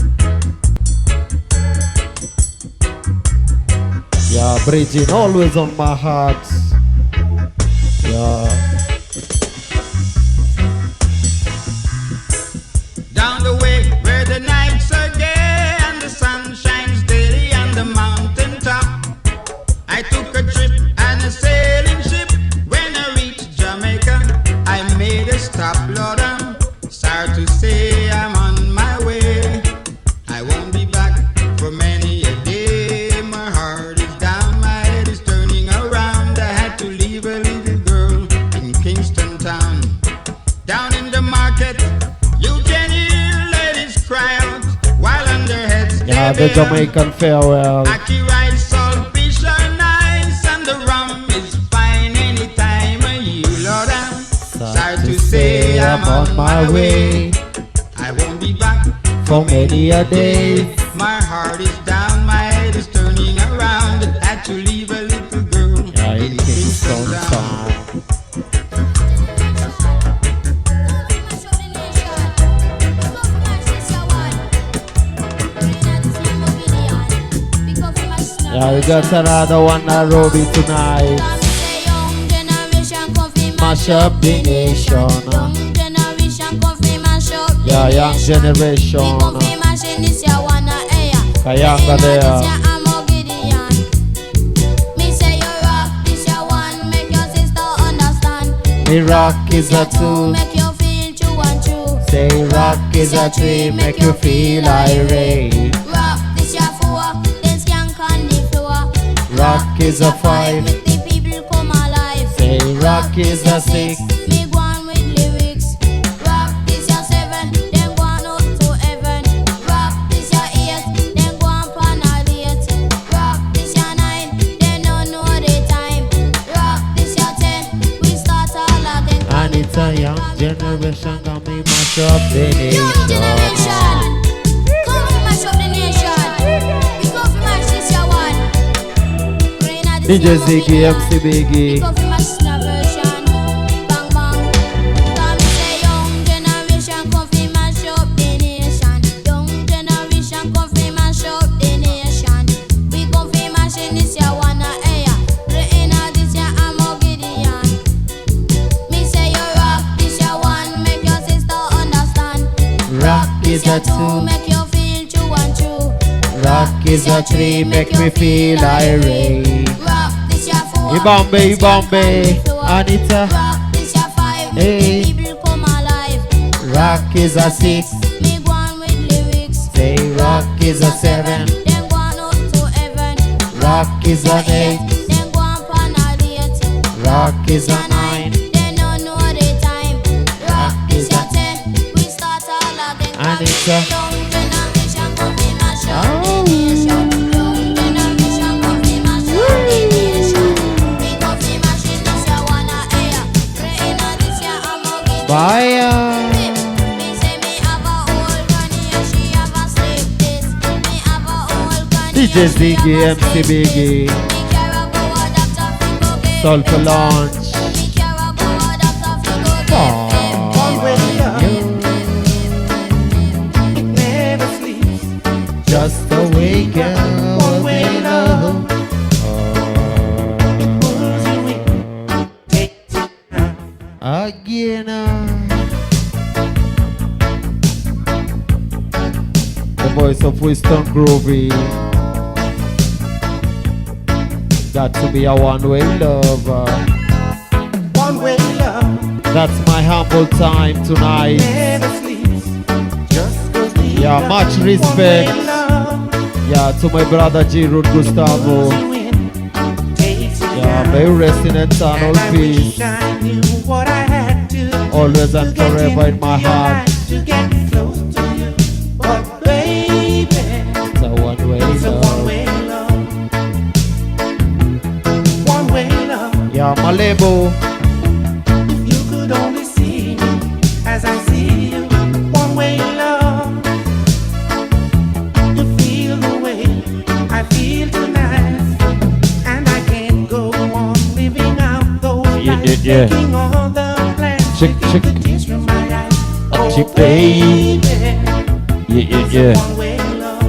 Yeah, Bridget, always on my heart. Yeah. Down the way where the nights are gay and the sun shines daily on the mountain top. I took a trip and a sailing ship. When I reached Jamaica, I made a stop, Lord. I'm sorry to say I'm on my way. I won't be back for many a day. My heart is down, my head is turning around. I had to leave a little girl in Kingston town. Down in the market, you can hear ladies cry out while on their heads Yeah, they the bear. Jamaican farewell. Aki rice, salt, fish are nice, and the rum is fine any time of year, Lord. I'm sorry to say I'm on my way. I won't be back For many a day. My heart is down, my head is turning around. Had to leave a little girl Yeah, in in Kingston Kingston town. Town. Yeah, we got another one Nairobi tonight. Mash up the nation. Yeah, young generation. Kayanga there. Me rock is a tool. Say rock is a tree, make you feel irate. Rock is a 5. Say rock is a 6. Me go on with lyrics. Rock this your 7, then go on up to heaven. Rock this your 8, then go on pan a date. Rock this your 9, then don't know the time. Rock this your 10, we start all again. And it's a young generation, got me mash up the Young nation. generation, come and mash up the nation. We go for mash this your one. Green at the DJ same Ziggy, opinion. MC Biggie. We go for mash this your version. Bang bang. Come say young generation, come for mash up the nation. Young generation, come for mash up the nation. We come for mashing this your one air. Written out this your ammo Gideon. Me say you rock this your one, make your sister understand. Rock is a Two 2. make you feel true and true. Rock is a 3, make me feel irate. Rock this your 4. Ibambe, Ibambe, Anita. Rock this your 5. Hey. People come alive. Rock is a 6. Me go on with lyrics. Say rock is a 7. Then go on up to heaven. Rock is a 8. Then go on pan a date. Rock is a 9. Then don't know the time. Rock this your 10. We start all again. And it's a- Young generation come be mash up the Oh. nation. Young generation come be mash up the nation. We go fi mashing this your one air. Praying on this your ammo Gideon. Fire. Me say me have a old granny and she have a slip disc. Me have a old granny DJ and she Ziggy, have a MC slip Biggie. disc. Me carry go a doctor fi go get Soulfa better. launch. Me carry One way love, it never sleeps. Just awaken. One way love, pulls you in, takes you down. Again. The voice of Winston Groovy. Got to be a one-way lover. One way love, That's my humble time tonight. never sleeps. Just goes deep. Yeah, much One way respect. love, Yeah, to my brother G-Root Gustavo. pulls you in, takes you Yeah, down. may you rest in eternal And I peace. wish I knew what I had to do Always to and get forever in into my your heart. life, to get close to you. But baby, It's a one-way it's a love. one-way love. One-way love. Yeah, Malebo. You could only see me as I see you. One-way love. You feel the way I feel tonight, and I can't go on living out those Yeah, lives, yeah, yeah. taking all the plans, Chick, taking chick. the tears from my eyes. Oh, Chick, baby, Yeah, it's a one-way love.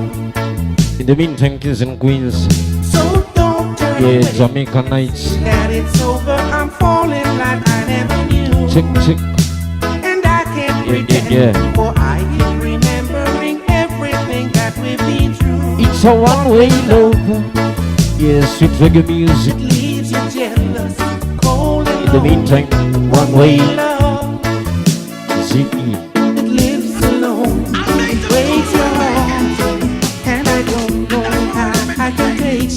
In the meantime, kings and queens. So don't turn Yeah, away. Jamaican nights. That it's over, I'm falling like I never knew. Chick. And I can't Yeah, pretend, yeah. for I am remembering everything that we've been through. It's a one-way love. Yeah, sweet reggae music. It leaves you jealous, cold and In the meantime, one-way love. Ziggy. It lives alone, it breaks your heart, and I don't know how I can take the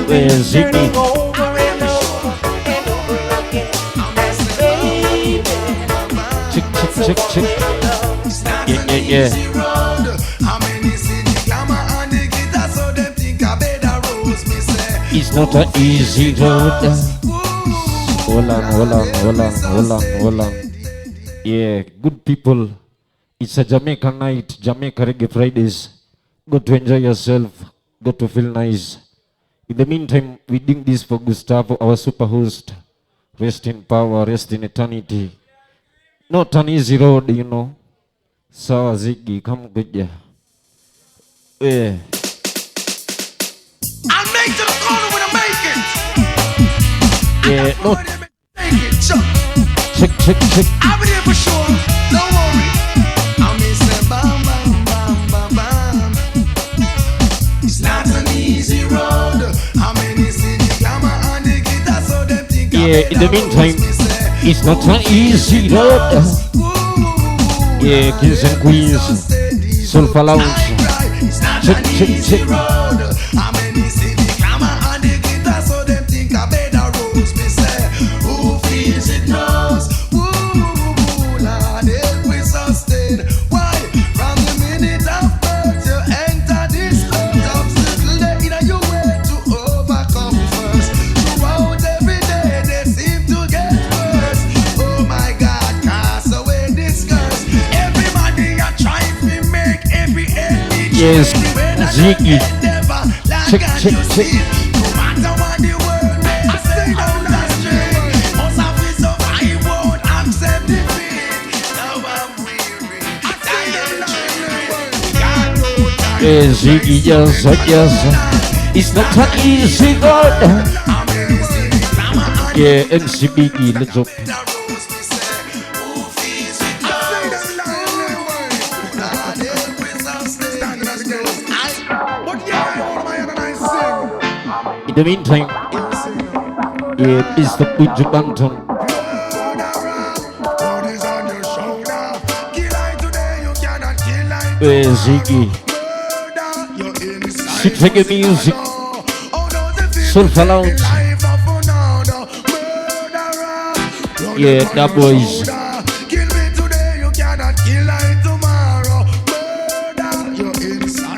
Where's Ziggy? turning over and over and over again. As baby, Chick. Yeah. It's not an easy road. Hold on. Yeah, good people. It's a Jamaican night, Jamaica Reggae Fridays. Go to enjoy yourself. Go to feel nice. In the meantime, we ding this for Gustavo, our super host. Rest in power, rest in eternity. Not an easy road, you know. So Ziggy, come good, yeah. Yeah. I'll make to the corner when I make it. Yeah, no. Take it, Chuck. Check. I'll be there for sure. Don't worry. I'll miss that bam, bam, bam. It's not an easy road. How many see the glamour and the guitar, so them think Yeah, in the meantime, it's not an easy road. Yeah, kings and queens, Soulfa Lounge. Check. How many see the glamour and the guitar, so them think I better rose. Me say, who feels it knows. Lord, help we sustain. Why? From the minute of birth, you enter this earth. Obstacle there in your way to overcome first. Throughout every day, they seem to get worse. Oh my God, cast away this curse. Everybody are trying to make every end meet. Yes, Ziggy. Check. No matter what the world may say down the street, must have to survive, won't accept defeat. Now I'm weary, tired, God knows I Yeah, Ziggy, yes. It's not an easy road. Yeah, MC Biggie, let's go. In the meantime, yeah, it's the Buju Banton. Where Ziggy? Sweet reggae music. Soulfa Lounge. Yeah, that boys.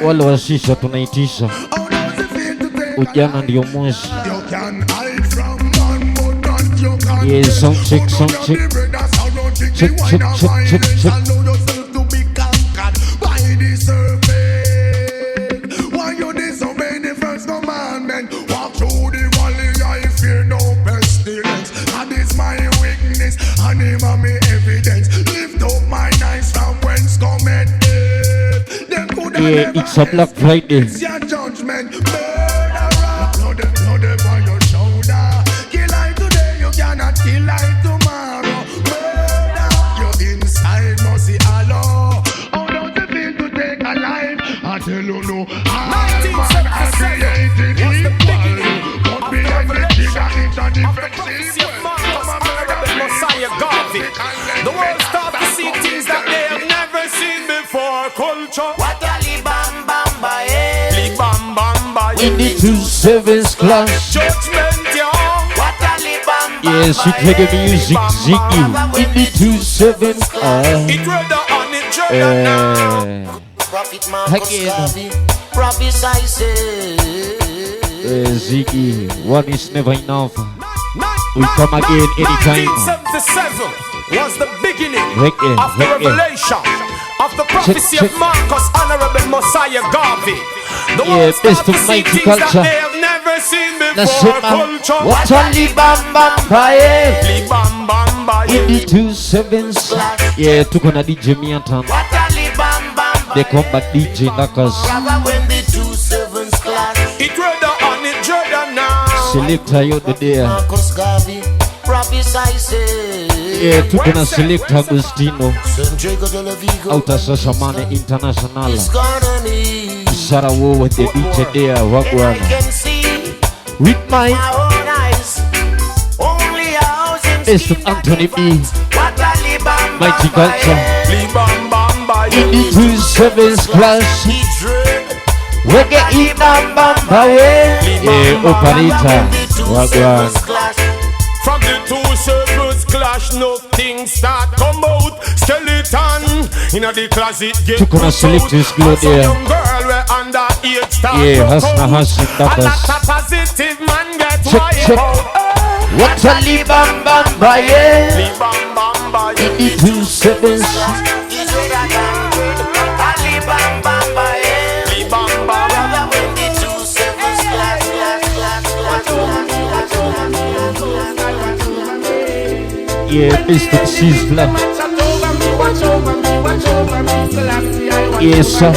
Wale wa shisha tunaitisha. Ujana ndio mwisho. Yeah, sound check. Check. Why you disobey the first commandment? Walk through the valley, I fear no pestilence. That is my weakness, and him and me every Yeah, it's a Black Friday. It's your judgment. Murderer. No, they on your shoulder. Kill I today, you cannot kill I tomorrow. Murder. You're inside, mercy Allah. How does it feel to take a life? I tell you no. All man are created equal. But behind the trigger, it's a different sequence. The world start to see things that they have never seen before. Culture. What a li bam bam ba eh. Li bam bam ba. In the 2/7 class. Judgment, yo. What a li bam bam Yes, we play the music Ziggy. In the 2/7 class. It rather on it, Jordan now. Prophet Marcus Again. Garvey. Prophesy say. Ziggy, one is never enough. We come again anytime. 1977 was the beginning Reggae, of the reggae. revelation of the prophecy check. of Marcus, Honorable Messiah Garvey. The Yeah, world start best to of see mighty things culture. that they have never seen That's before. it, man. Culture. What a li bam bam bae. Li bam bam ba. In the 2/7. Yeah, took on a DJ Miatan. What a li bam bam ba They come back DJ Nakas. Brother when the 2/7 class. It rather on it, Jordan now. Selector you the day. Marcus Garvey. Prophesy say. Yeah, took on a selector Agustino. St. Jacob de la Vigo. Out of Sasamane International. It's gonna need. Sarawo with the DJ there. I Wagwana. can see With my my own eyes. Only a house in best of Anthony B. What a li bam Mighty bam ba culture. eh. Li bam bam ba. In the 2/7 class. He dread. Reggae in Bamba way. Yeah, operator. Wagwan. From the 2/7 clash, nothing start come out. Skeleton in the closet get Took on a select this glow Some there. young girl we under age start Yeah, to Hasna come. Hasna And Dakas. that a positive man get Check, wired check. out. What a li bam bam bae. Li bam bam ba. In the 2/7. He's better than good. Ali bam bam ba eh. Li bam bam. Brother when the 2/7 class. Yeah, Mr. Sizzler. Yes, sir.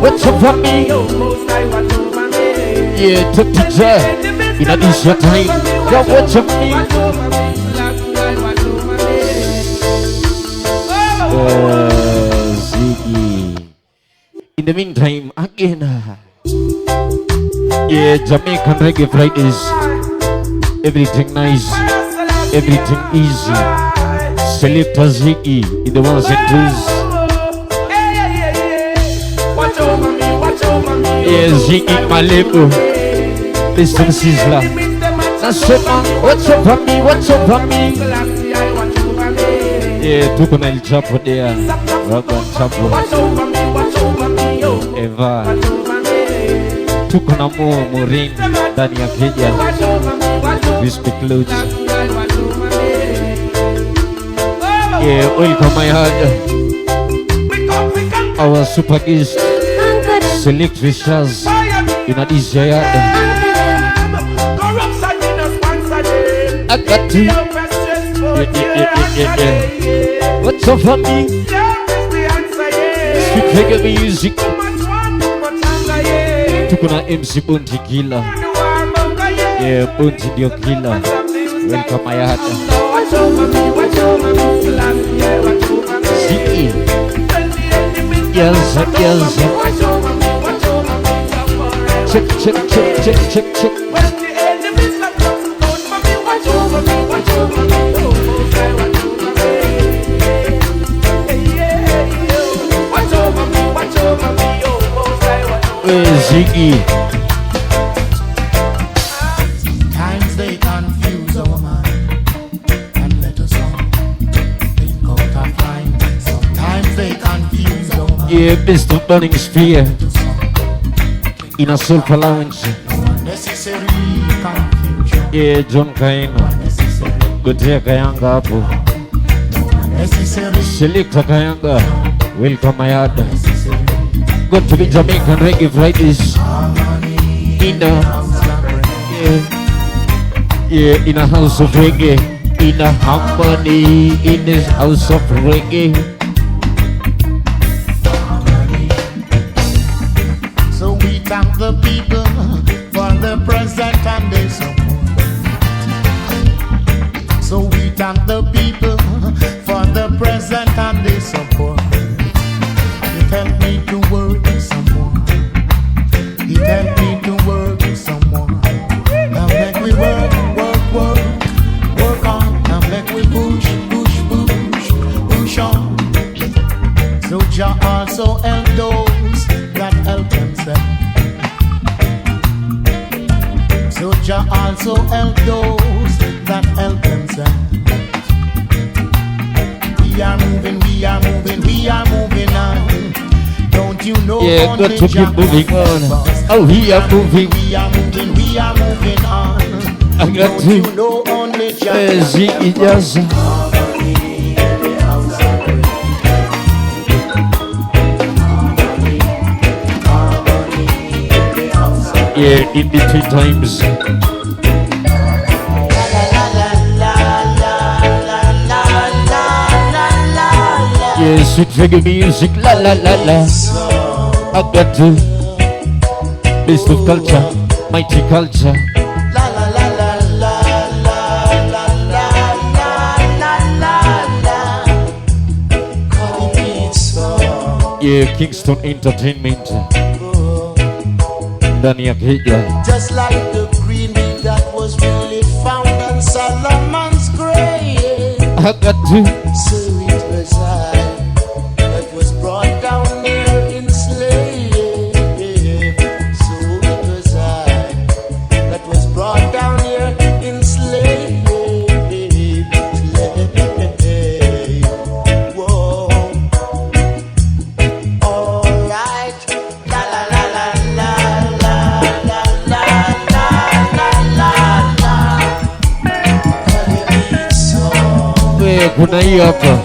What's up for me? Yeah, to teacher. In a this your time. Yeah, what's up for me? Ziggy. In the meantime, again. Yeah, Jamaican Reggae Fridays. Everything nice, everything easy. Selector Ziggy in the ones and twos. Yeah, Ziggy Malebo. Mr. Sizzler. That's it, man. What's up for me? What's up for me? Yeah, took on El Chapo there. Robert Chapo. Eva. Took on a more Maureen. Dania Kenya. We speak loads. Yeah, welcome my heart. Our super guest. Select Rishaz. In a this yard. I got you. Yeah. What's up for me? Speak reggae music. Took on a MC Bunty Killer. Yeah, Bunty Dio Killer. Welcome my heart. Ziggy. Yes, yes. Check. Ziggy. Times they confuse our mind and let us all think out of line. Sometimes they confuse our mind. Yeah, Mr. Burning Spear. In a Soulfa lounge. Unnecessary confusion. Yeah, John Kaino. Unnecessary. Good day, Kayanga Apo. Unnecessary. Selector Kayanga. Welcome my heart. Unnecessary. Good to be Jamaican Reggae Fridays. In a, yeah, in a house of reggae. In a harmony. In this house of reggae. thank the people for the present and their support. So we thank the people for the present and their support. It helped me to work some more. It helped me to work some more. Now make we work on. Now make we push on. So Jah also help those that help themselves. So Jah also help those that help themselves. We are moving on. Don't you know? Yeah, got to keep moving on. Oh, we are moving. We are moving on. I got Don't to. you know only Jah? Ziggy does. Yeah, in between times. Yeah, sweet reggae music, la la la la. I got to. Best of culture, mighty culture. Yeah, Kingston Entertainment. Ndani ya Kenya. Just like the green meat that was really found on Solomon's grave. I got to. So it was I that was brought down there in slave. So it was I that was brought down here in slave. Whoa. All right. La la la la la la la la la la la. Wewe kuna hii hapa.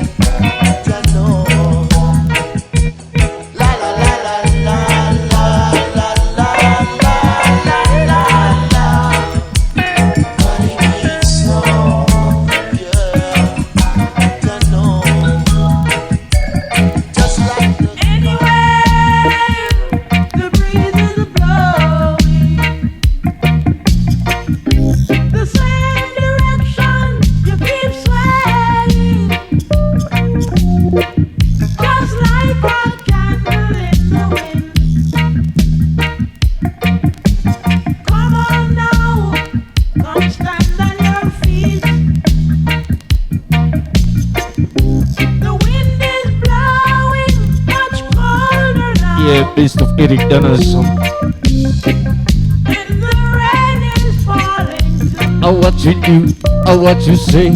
Yeah, best of Eric Donaldson. I what you do, I what you say.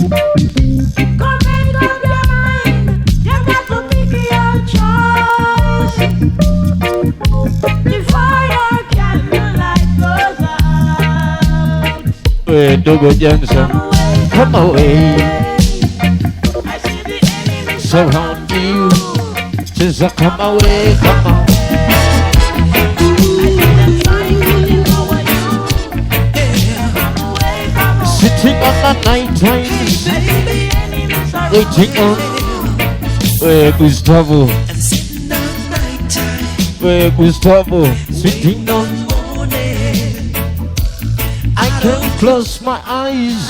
Dogo Johnson, come away. Surround you, just come away, come on. Sitting on the night times, waiting on Gustavo. Gustavo, sitting on. I can't close my eyes.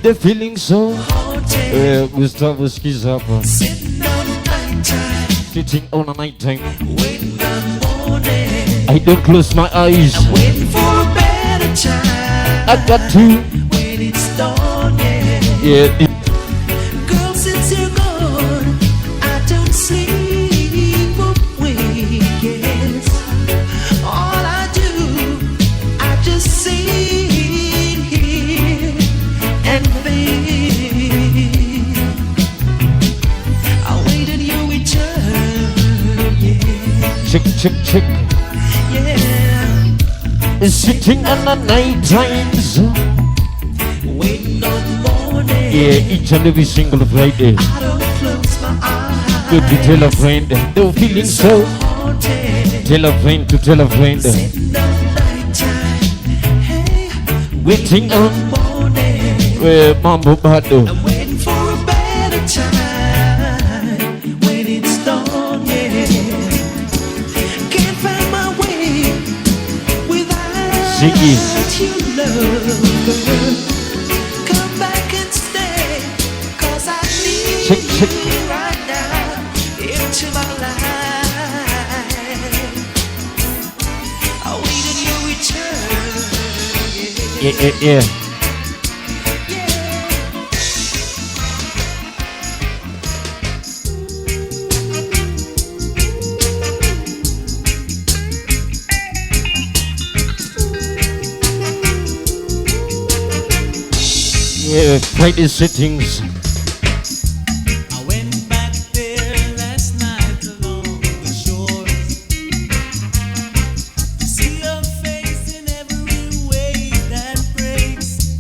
The feeling so. Gustavo Skizapa. Sitting on a night time. I don't close my eyes. I got to. Yeah. Girl, since you're gone, I don't sleep weekends. All I do, I just sit here and think. I waited your return, yeah. Chick. Yeah. Sitting on the night times. Waiting on the morning. Yeah, each and every single Friday. I don't close my eyes. Good to tell a friend. They're feeling so. Tell a friend to tell a friend. Sitting on nighttime. Hey, Waiting on morning. Mambo Bado. I'm waiting for a better time when it's dawn, yeah. Can't find my way Ziggy. that you love, girl, come back and stay, 'cause I need Check, check. you right now into my life. I waited your return. Yeah, yeah, yeah. Yeah, play these settings. I went back there last night along the shores to see your face in every wave that breaks,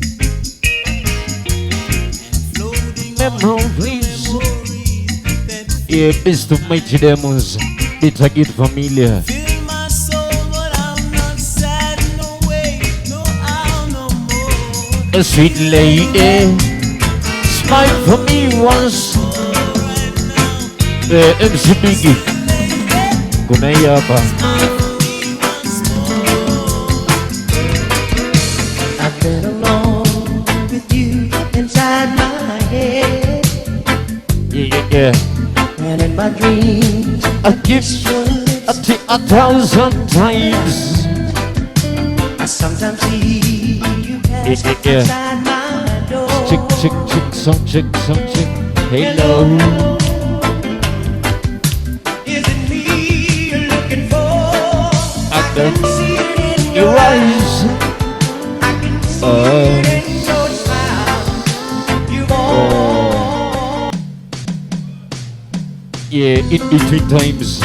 and floating on Memories. memories that Yeah, best of mighty demons. It's a good familiar. fill my soul, but I'm not sad, no way, no how no more. A sweet lady, smile for me once. MC Biggie, kunayapa. I've been alone with you inside my head, Yeah, yeah, yeah. and in my dreams I give a thousand times. I sometimes see you pass Yeah, yeah, yeah. outside my door. Chick, chick, chick, some chick, some chick. Hello. Is it me you're looking for? I can See it in your eyes. I can see it in your smile. You've all Yeah, in between times.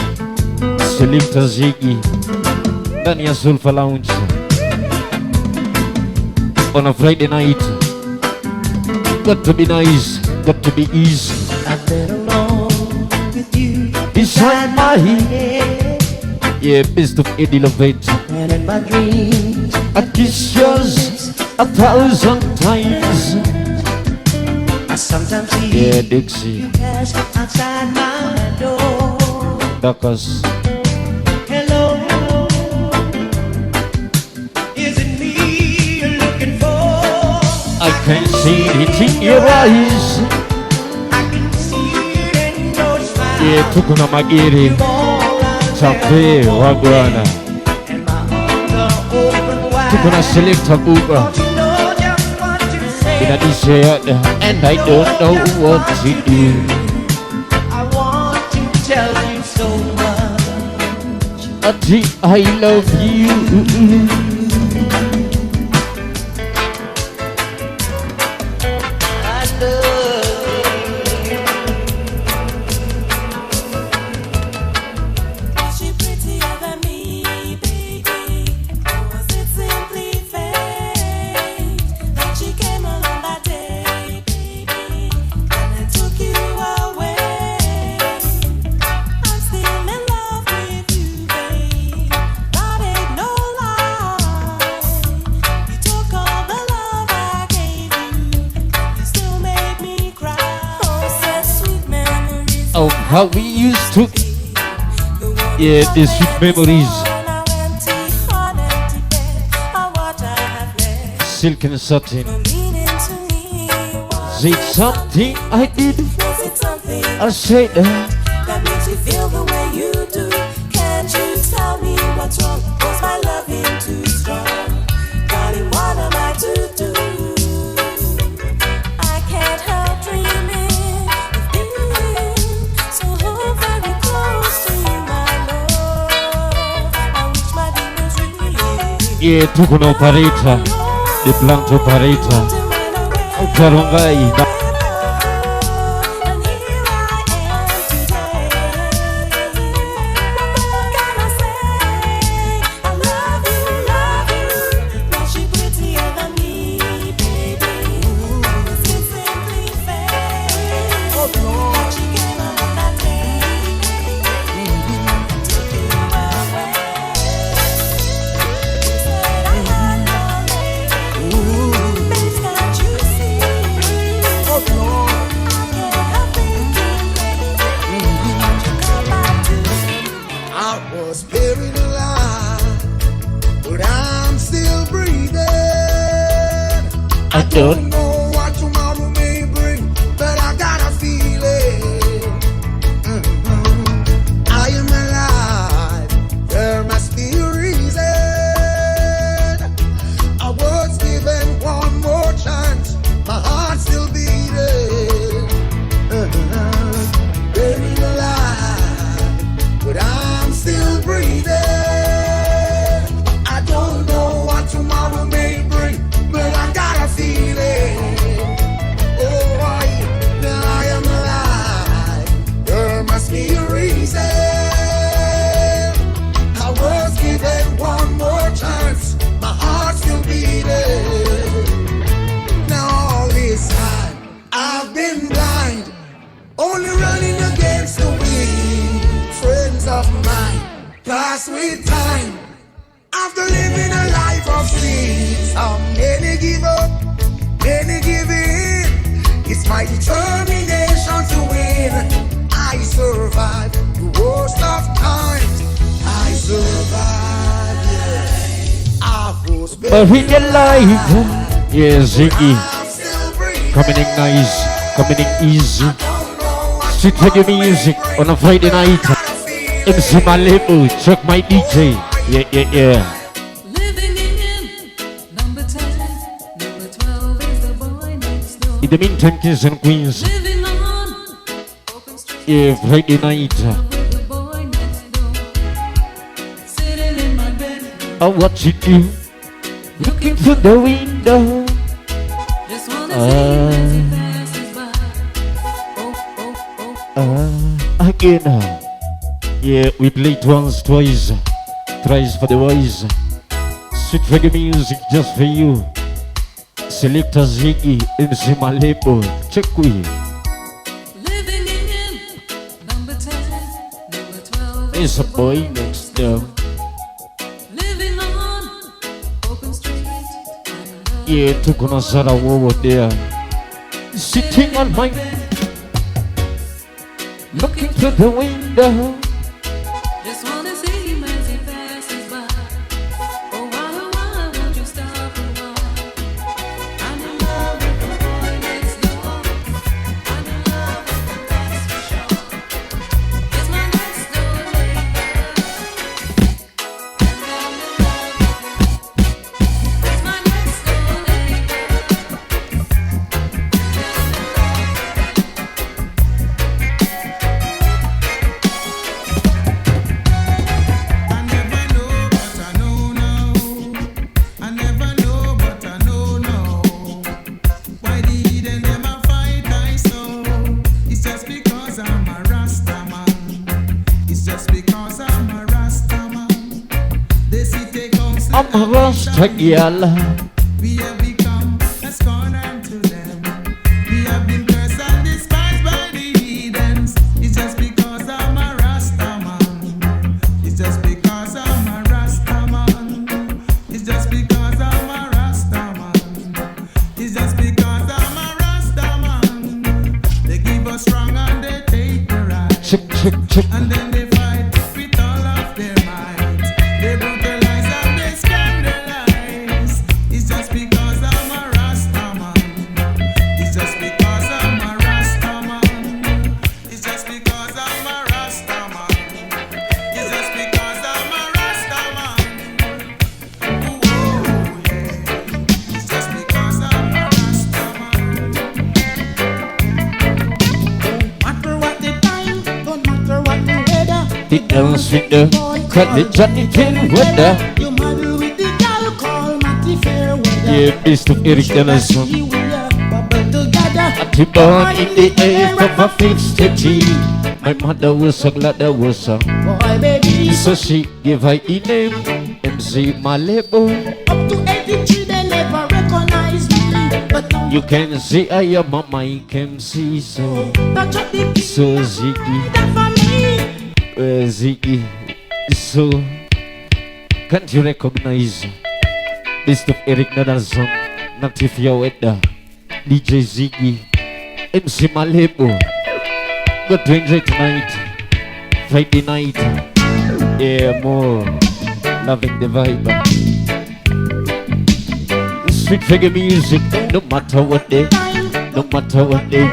Selector Ziggy. Ndani ya Soulfa Lounge. On a Friday night. Got to be nice. Got to be easy. I've been alone with you Inside my head. head, Yeah, best of Eddie Lovett. and in my dreams I kiss yours a thousand times. I sometimes see Yeah, Dixie. you pass outside my door. Dakas. hello. Is it me you're looking for? I can see it in your eyes. I can see it in your smile. Yeah, tukuna magiri. Chape wagwana. And my arms are open wide. Tukuna selector buba. Don't you know just what to say? In a desert, and I don't know what to do. I want to tell you so much. Ati, I love you. I love she prettier than me, Biggie? Or was it simply fate that she came along that day, baby, and then took you away? I'm still in love with you, babe. That ain't no lie. You took all the love I gave you. You still made me cry. Oh, such sweet memories. Oh, how we used to. Yeah, the sweet memories. Silk and satin. Is it something I did? I said, That makes you feel the way you do. Can't you tell me what's wrong? Was my loving too strong? Darling, what am I to do? I can't help dreaming of being so very close to you, my love. I wish my demons really yeah, tukuna operator. The plant operator. Karongai. And here I am today. What can I say? I love you. Now she prettier than me, baby. Is it simply fate that she came along that day and took you away? You said I had no name. Babes, can't you see? don't know what tomorrow may bring, but I got a feeling. I am alive. There must be a reason. I was given one more chance. My heart still beating. Buried alive, but I'm still breathing. I don't know what tomorrow may bring, but I got a feeling. Oh, I am alive. There must be a reason. I was given one more chance. My heart still beating. Now all this time I've been blind, only running against the wind. Friends of mine pass with time after living a life of sin. Some many give up, many give in. It's my determination to win. I survive the worst of times. I survive, yeah. I was Buried alive. Yeah, Ziggy. I'm still breathing. Coming in nice, coming in easy. Don't know what Street reggae music on a Friday night. MC Malebo, check my DJ. Yeah, yeah, yeah. Living in number 10, number 12 is the boy next door. In the meantime, kings and queens. Living on open street Yeah, Friday night. with the boy next door. Sitting in my bed, What you do? Looking through the window. just wanna see him as he passes by. Again. Yeah, we played once, twice. Thrice for the wise. Sweet reggae music just for you. Selector Ziggy, MC Malebo. Check we. Living in number 10, number 12 There's a boy next door. living on open street. Yeah, took on a Zara over there. Sitting on my looking through the window. Just wanna see him as he passes by. Oh, why won't you stop and walk? I'm in love with the boy next door. I'm in love with him, that's for sure. It's my next door neighbor. And I'm in love with him. It's my next door neighbor. I never know, but I know now. I never know, but I know now. Why the heathen them a fight I saw? It's just because I'm a Rasta man. It's just because I'm a Rasta man. They see take counsel I'm a Rasta girl. we have become a scorn unto them. We have been cursed and despised by the heathens. It's just because I'm a Rasta man. It's just because I'm a Rasta man. It's just because I'm a Rasta man. It's just because I'm a Rasta man. They give us strong and they take the right. Check, check, check. And then they fight with all of their might. They brutalize and they scandalize. It's just because I'm a Rasta man. It's just because I'm a Rasta man. It's just because I'm a Rasta man. It's just because I'm a Rasta man. Ooh, oh, yeah. It's just because I'm a Rasta man. Matter what the time, don't matter what the weather. The else with the cut the Johnny Tin weather. You muddle with the gal called Matty Fairweather. Yeah, Mr. Eric Dennison. We are bubble together. At the born in the age of a 50. My mother was a glad I was a. Boy, baby, So she gave her the name MC Malebo. up to 83 they never recognize me. But now You can see I am a Mike MC. So touch up the So Ziggy, that for me. Ziggy. So can't you recognize Mr. Eric Dennison? Native Yaweda, DJ Ziggy, MC Malebo. Got to enjoy tonight, Friday night. Yeah, more loving the vibe. sweet reggae music. No matter what day, no matter what day.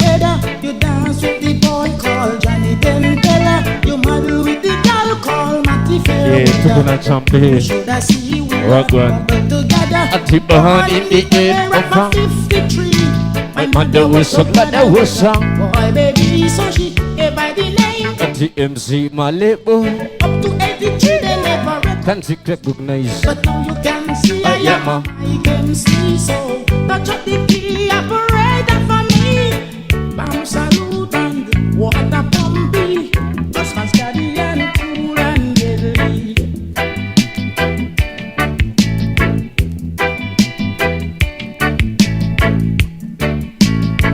You dance with the boy called Johnny Dentella. You model with the girl called Matty Yeah, Fair. to gonna jump here. Should I see we Rock one. together? I tip behind in the head of her. 53. My mother was so glad I was sung. Boy, baby, so she gave by the name. At the MC Malebo. Up to 83, they never Can't recognize. but now you can see I yeah, am. ma. I can see so. Touch up the key operator for me. Bam salute and water pumpy. Just man steady and cool and deadly.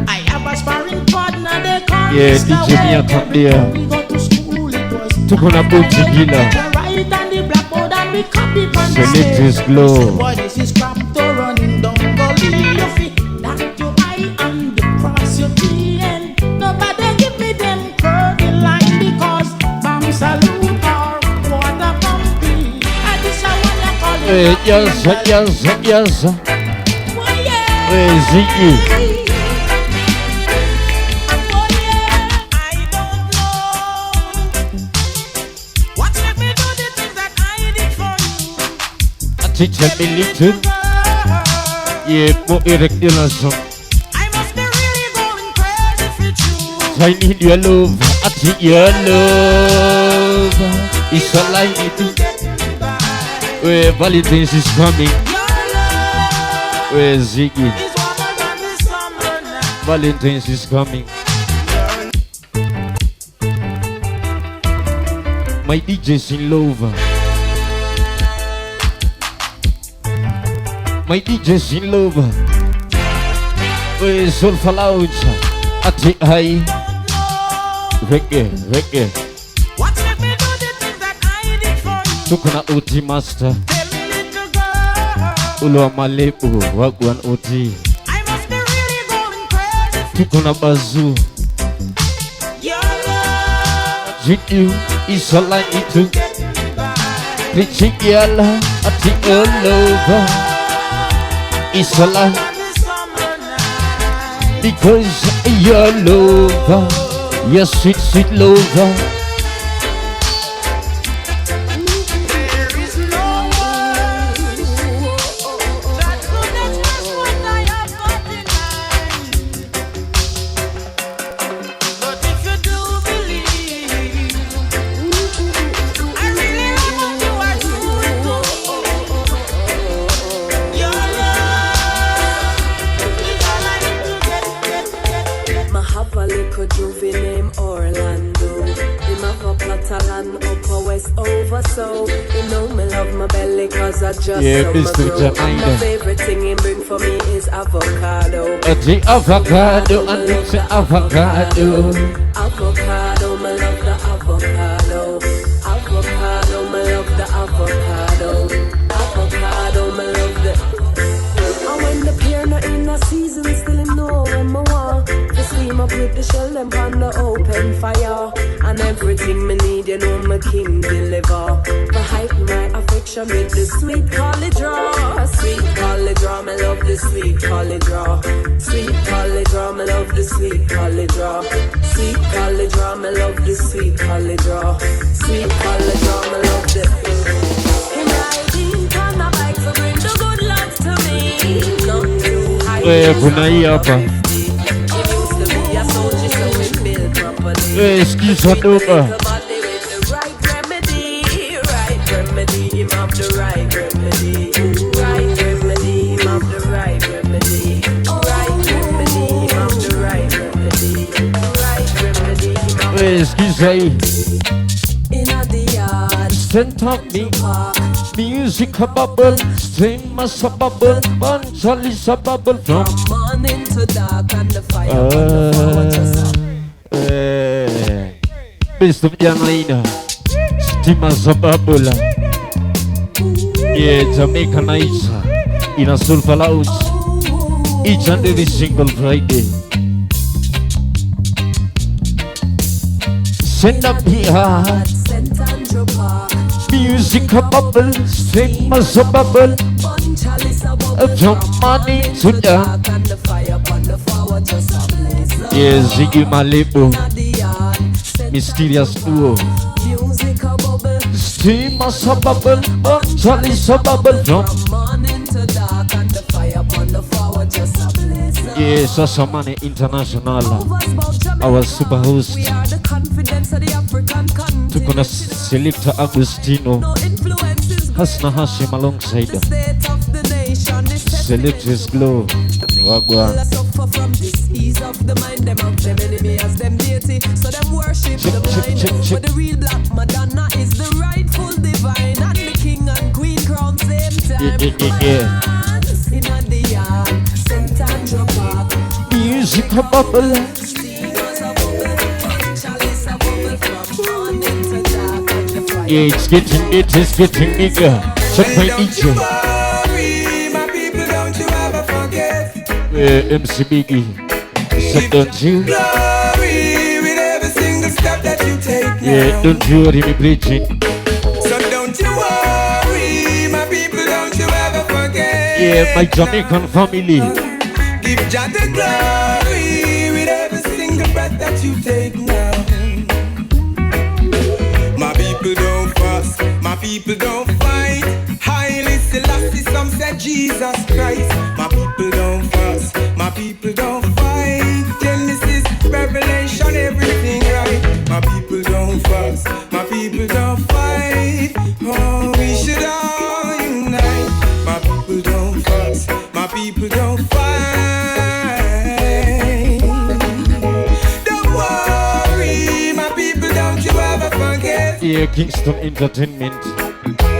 I have a sparring partner, they call Yeah, Mr. DJ Mia Wade. come there. We go to school, it was To gonna put Ziggy. right on the blackboard and we copy from the Select stage. his glow. Say, boy, this is crap to running down gully. You feel that your eye and cross your T and nobody give me them curvy line because bam salute or water pumpy. And this I wanna call it. Yes, yes, yes. Oh, yeah. Ziggy. Oh, yeah. I don't know what make me do the things that I did for you. I teach them a little. Yeah, more irregular song. I must be really going crazy for you. I need your love. I need your love. It's all I need to. Where Valentine's is coming. Where Ziggy. It's warmer than the summer now. Valentine's is coming. My DJ's in love. My DJ's in love. Where Soulfa Lounge. Ati high. Reggae, reggae. What make me do the things that I did for you? Tukuna OT master. Tell me, little girl. Ulo Malebo. Wagwan OT. I must be really going crazy for Tukuna bazoo. your love. With you is all I need to. Get me by. Preaching girl. Ati all over. It's all I On the summer night. because your lover, your sweet, sweet lover. There is no one that could express what I have got in mind. But if you do believe, I really love what you are doing. Your love is all I need to get. Ma have a little juvie named Orlando. Him have a plot of land up a west over, so he know me love my belly cause I just Yeah, love my Mr. grow. Jamaican. My favorite thing he bring for me is avocado. The avocado and it's the avocado. Avocado, me love the avocado. Avocado, me love the avocado. Avocado, me love the. And when the pear not in a season, still him know when me want to steam up with the shell them on the open fire. And everything me need, you know my king deliver. To hype my affection with the sweet collard draw. Sweet collard draw, me love the sweet collard draw. Sweet collard draw, me love the sweet collard draw. Sweet collard draw, me love the sweet collard draw. Sweet collard draw, me love the. Him riding on a bike to bring the good luck to me. Not too high. Bunai apa? He used to be a soldier, so he built properly. Excuse me, Duba. The body with the right remedy, right remedy, him have the right remedy, right remedy, him have the right remedy, right remedy, him have the right remedy, right remedy, him have the Excuse me. in a the yard, Send up me. park, Music a bubble. Stream us a bubble. Bunchal is a bubble from. morning to dark and the fire on the floor just Best of Jamaica. Steam as a bubble. Yeah, Jamaican nights in a Soulfa Lounge. Each and every single Friday. Send up here. St. Andrew Park, Music a bubble. Stream as a bubble. Bunchal is a bubble, From morning to dark. And the fire upon the forward just a blaze. Yeah, Ziggy Malebo, mysterious duo. Music a bubble. Steam as a bubble, Charlie's a bubble. From Morning to dark and the fire upon the forward just a blaze. yeah, Sasamane International. Our super host. We are the confidence of the African continent. Took on a selector Agustino. No influences. Hasna Hashim alongside. The state of the nation is Selector's glow. Wagwan. People suffer from disease of the mind. Them have them enemy as them deity. So them worship the blind. But the real black Madonna is the rightful divine. And the king and queen crown same time. Yeah. In the yard, St. Andrew Park. Music a bubble. Singers a bubble. Chalice a bubble from morning to dark. And the fire. Yeah, it's getting bigger. Check my DJ. My people, don't you ever forget. MC Biggie. So don't you? Glory with every single step that you take now. Yeah, don't you worry me preaching. So don't you worry, my people, don't you ever forget. Yeah, my Jamaican family. Give Jah the glory with every single breath that you take now. My people don't fuss, my people don't fight. Highly Selassie, some say Jesus Christ. My people don't fuss, my people don't fight. Genesis, Revelation, everything right. My people don't fuss, my people don't fight. Oh, we should all unite. My people don't fuss, my people don't fight. Don't worry, my people, don't you ever forget. Yeah, Kingston Entertainment.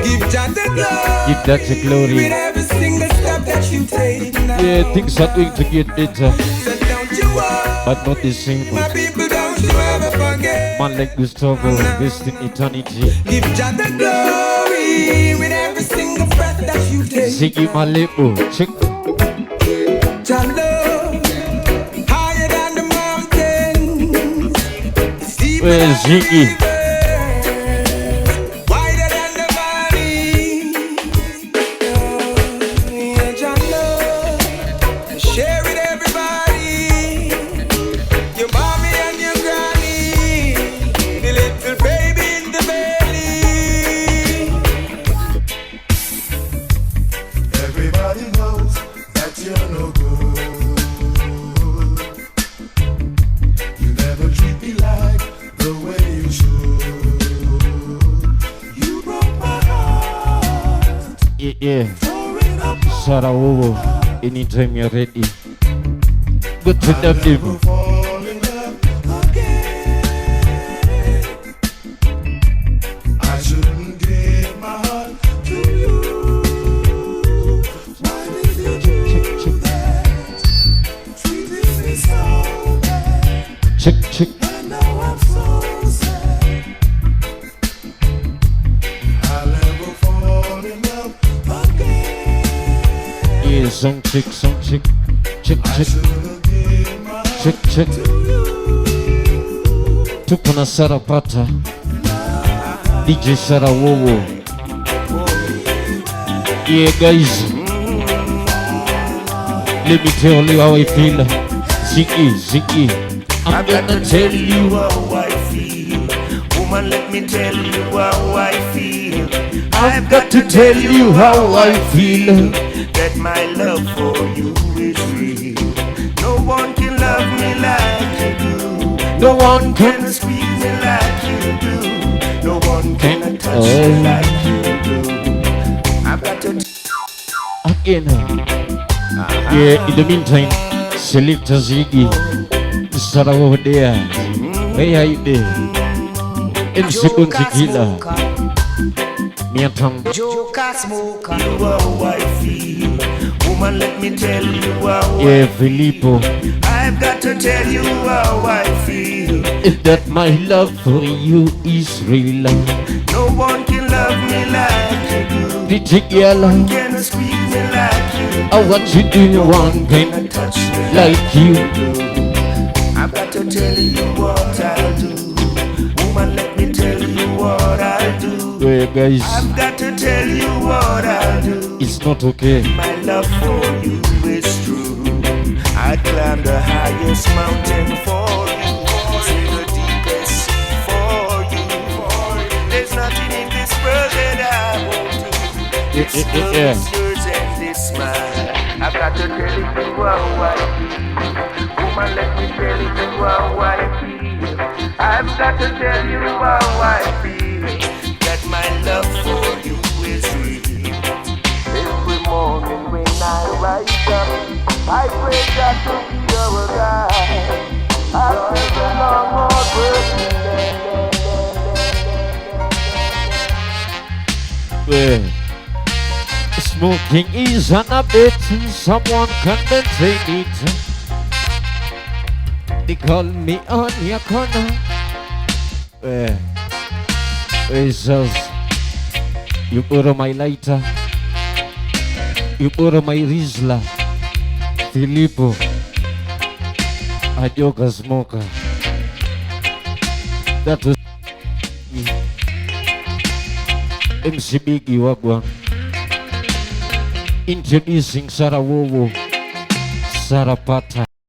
Give Jah the glory. Give that the glory. With every single step that you take now. Yeah, things are going to get better, So don't you worry, but not the same. my people, don't you ever forget. Man like Gustavo, best in eternity. Give Jah the glory with every single breath that you take. Ziggy Malebo, check. Jah love higher than the mountains. It's deeper Where's than the Ziggy? rivers, wider than the valleys. Yeah, Jah love, share with everybody. Your mommy and your granny, the little baby in the belly. Everybody knows that you're no good. You never treat me like the way you should. You broke my heart. Yeah. Sarah Wowo, anytime you're ready. Go to the devil. Fall in love again. I shouldn't give my heart to you. Why did you do that? Treating me so bad. Check. And now I'm so sad. I'll never fall in love again. Yeah, some chick. Check. I should've given my heart Check. to you. Tupo na Sarah Pata, DJ Sarah Wowo. Yeah, guys. Let me tell you how I feel. Ziggy. I'm gonna tell you. how I feel. Woman, let me tell you how I feel. I've got to tell you how I feel. That my love for you is real. No one can love me like you do. No one Can can. squeeze me like you do. No one can touch Oh. me like you do. I've got to Again. Yeah, in the meantime, Selector Ziggy, Sarah over there. Where are you there? MC Buntikila. Miatam. Joker smoker. You how I feel. Woman, let me tell you how Yeah, Filippo. I've got to tell you how I feel. That my love for you is real. No one can love me like you do. DJ girl, Can squeeze me like you do. I want you do you one can Touch me like you. I've got to tell you what I'll do. Woman, let me tell you what I'll do. Yeah, guys. I've got to tell you what I'll do. It's not okay. My love for you is true. I'd climb the highest mountain for you, swim the deepest sea for you. There's nothing in this world that I won't do. This world is yours and this mine. I've got to tell you how I feel. Woman, let me tell you how I feel. I've got to tell you how I feel. That my love for you is real. Every morning when I rise up, I pray God to be your guide. After the long hard working day. Smoking is an habit, someone can maintain it. They call me on your corner. Jesus, you borrow my lighter, you borrow my Rizla, Filippo, a yoga smoker. That was me. MC Biggie Wagwan. Introducing Sarawowo, Sarapata.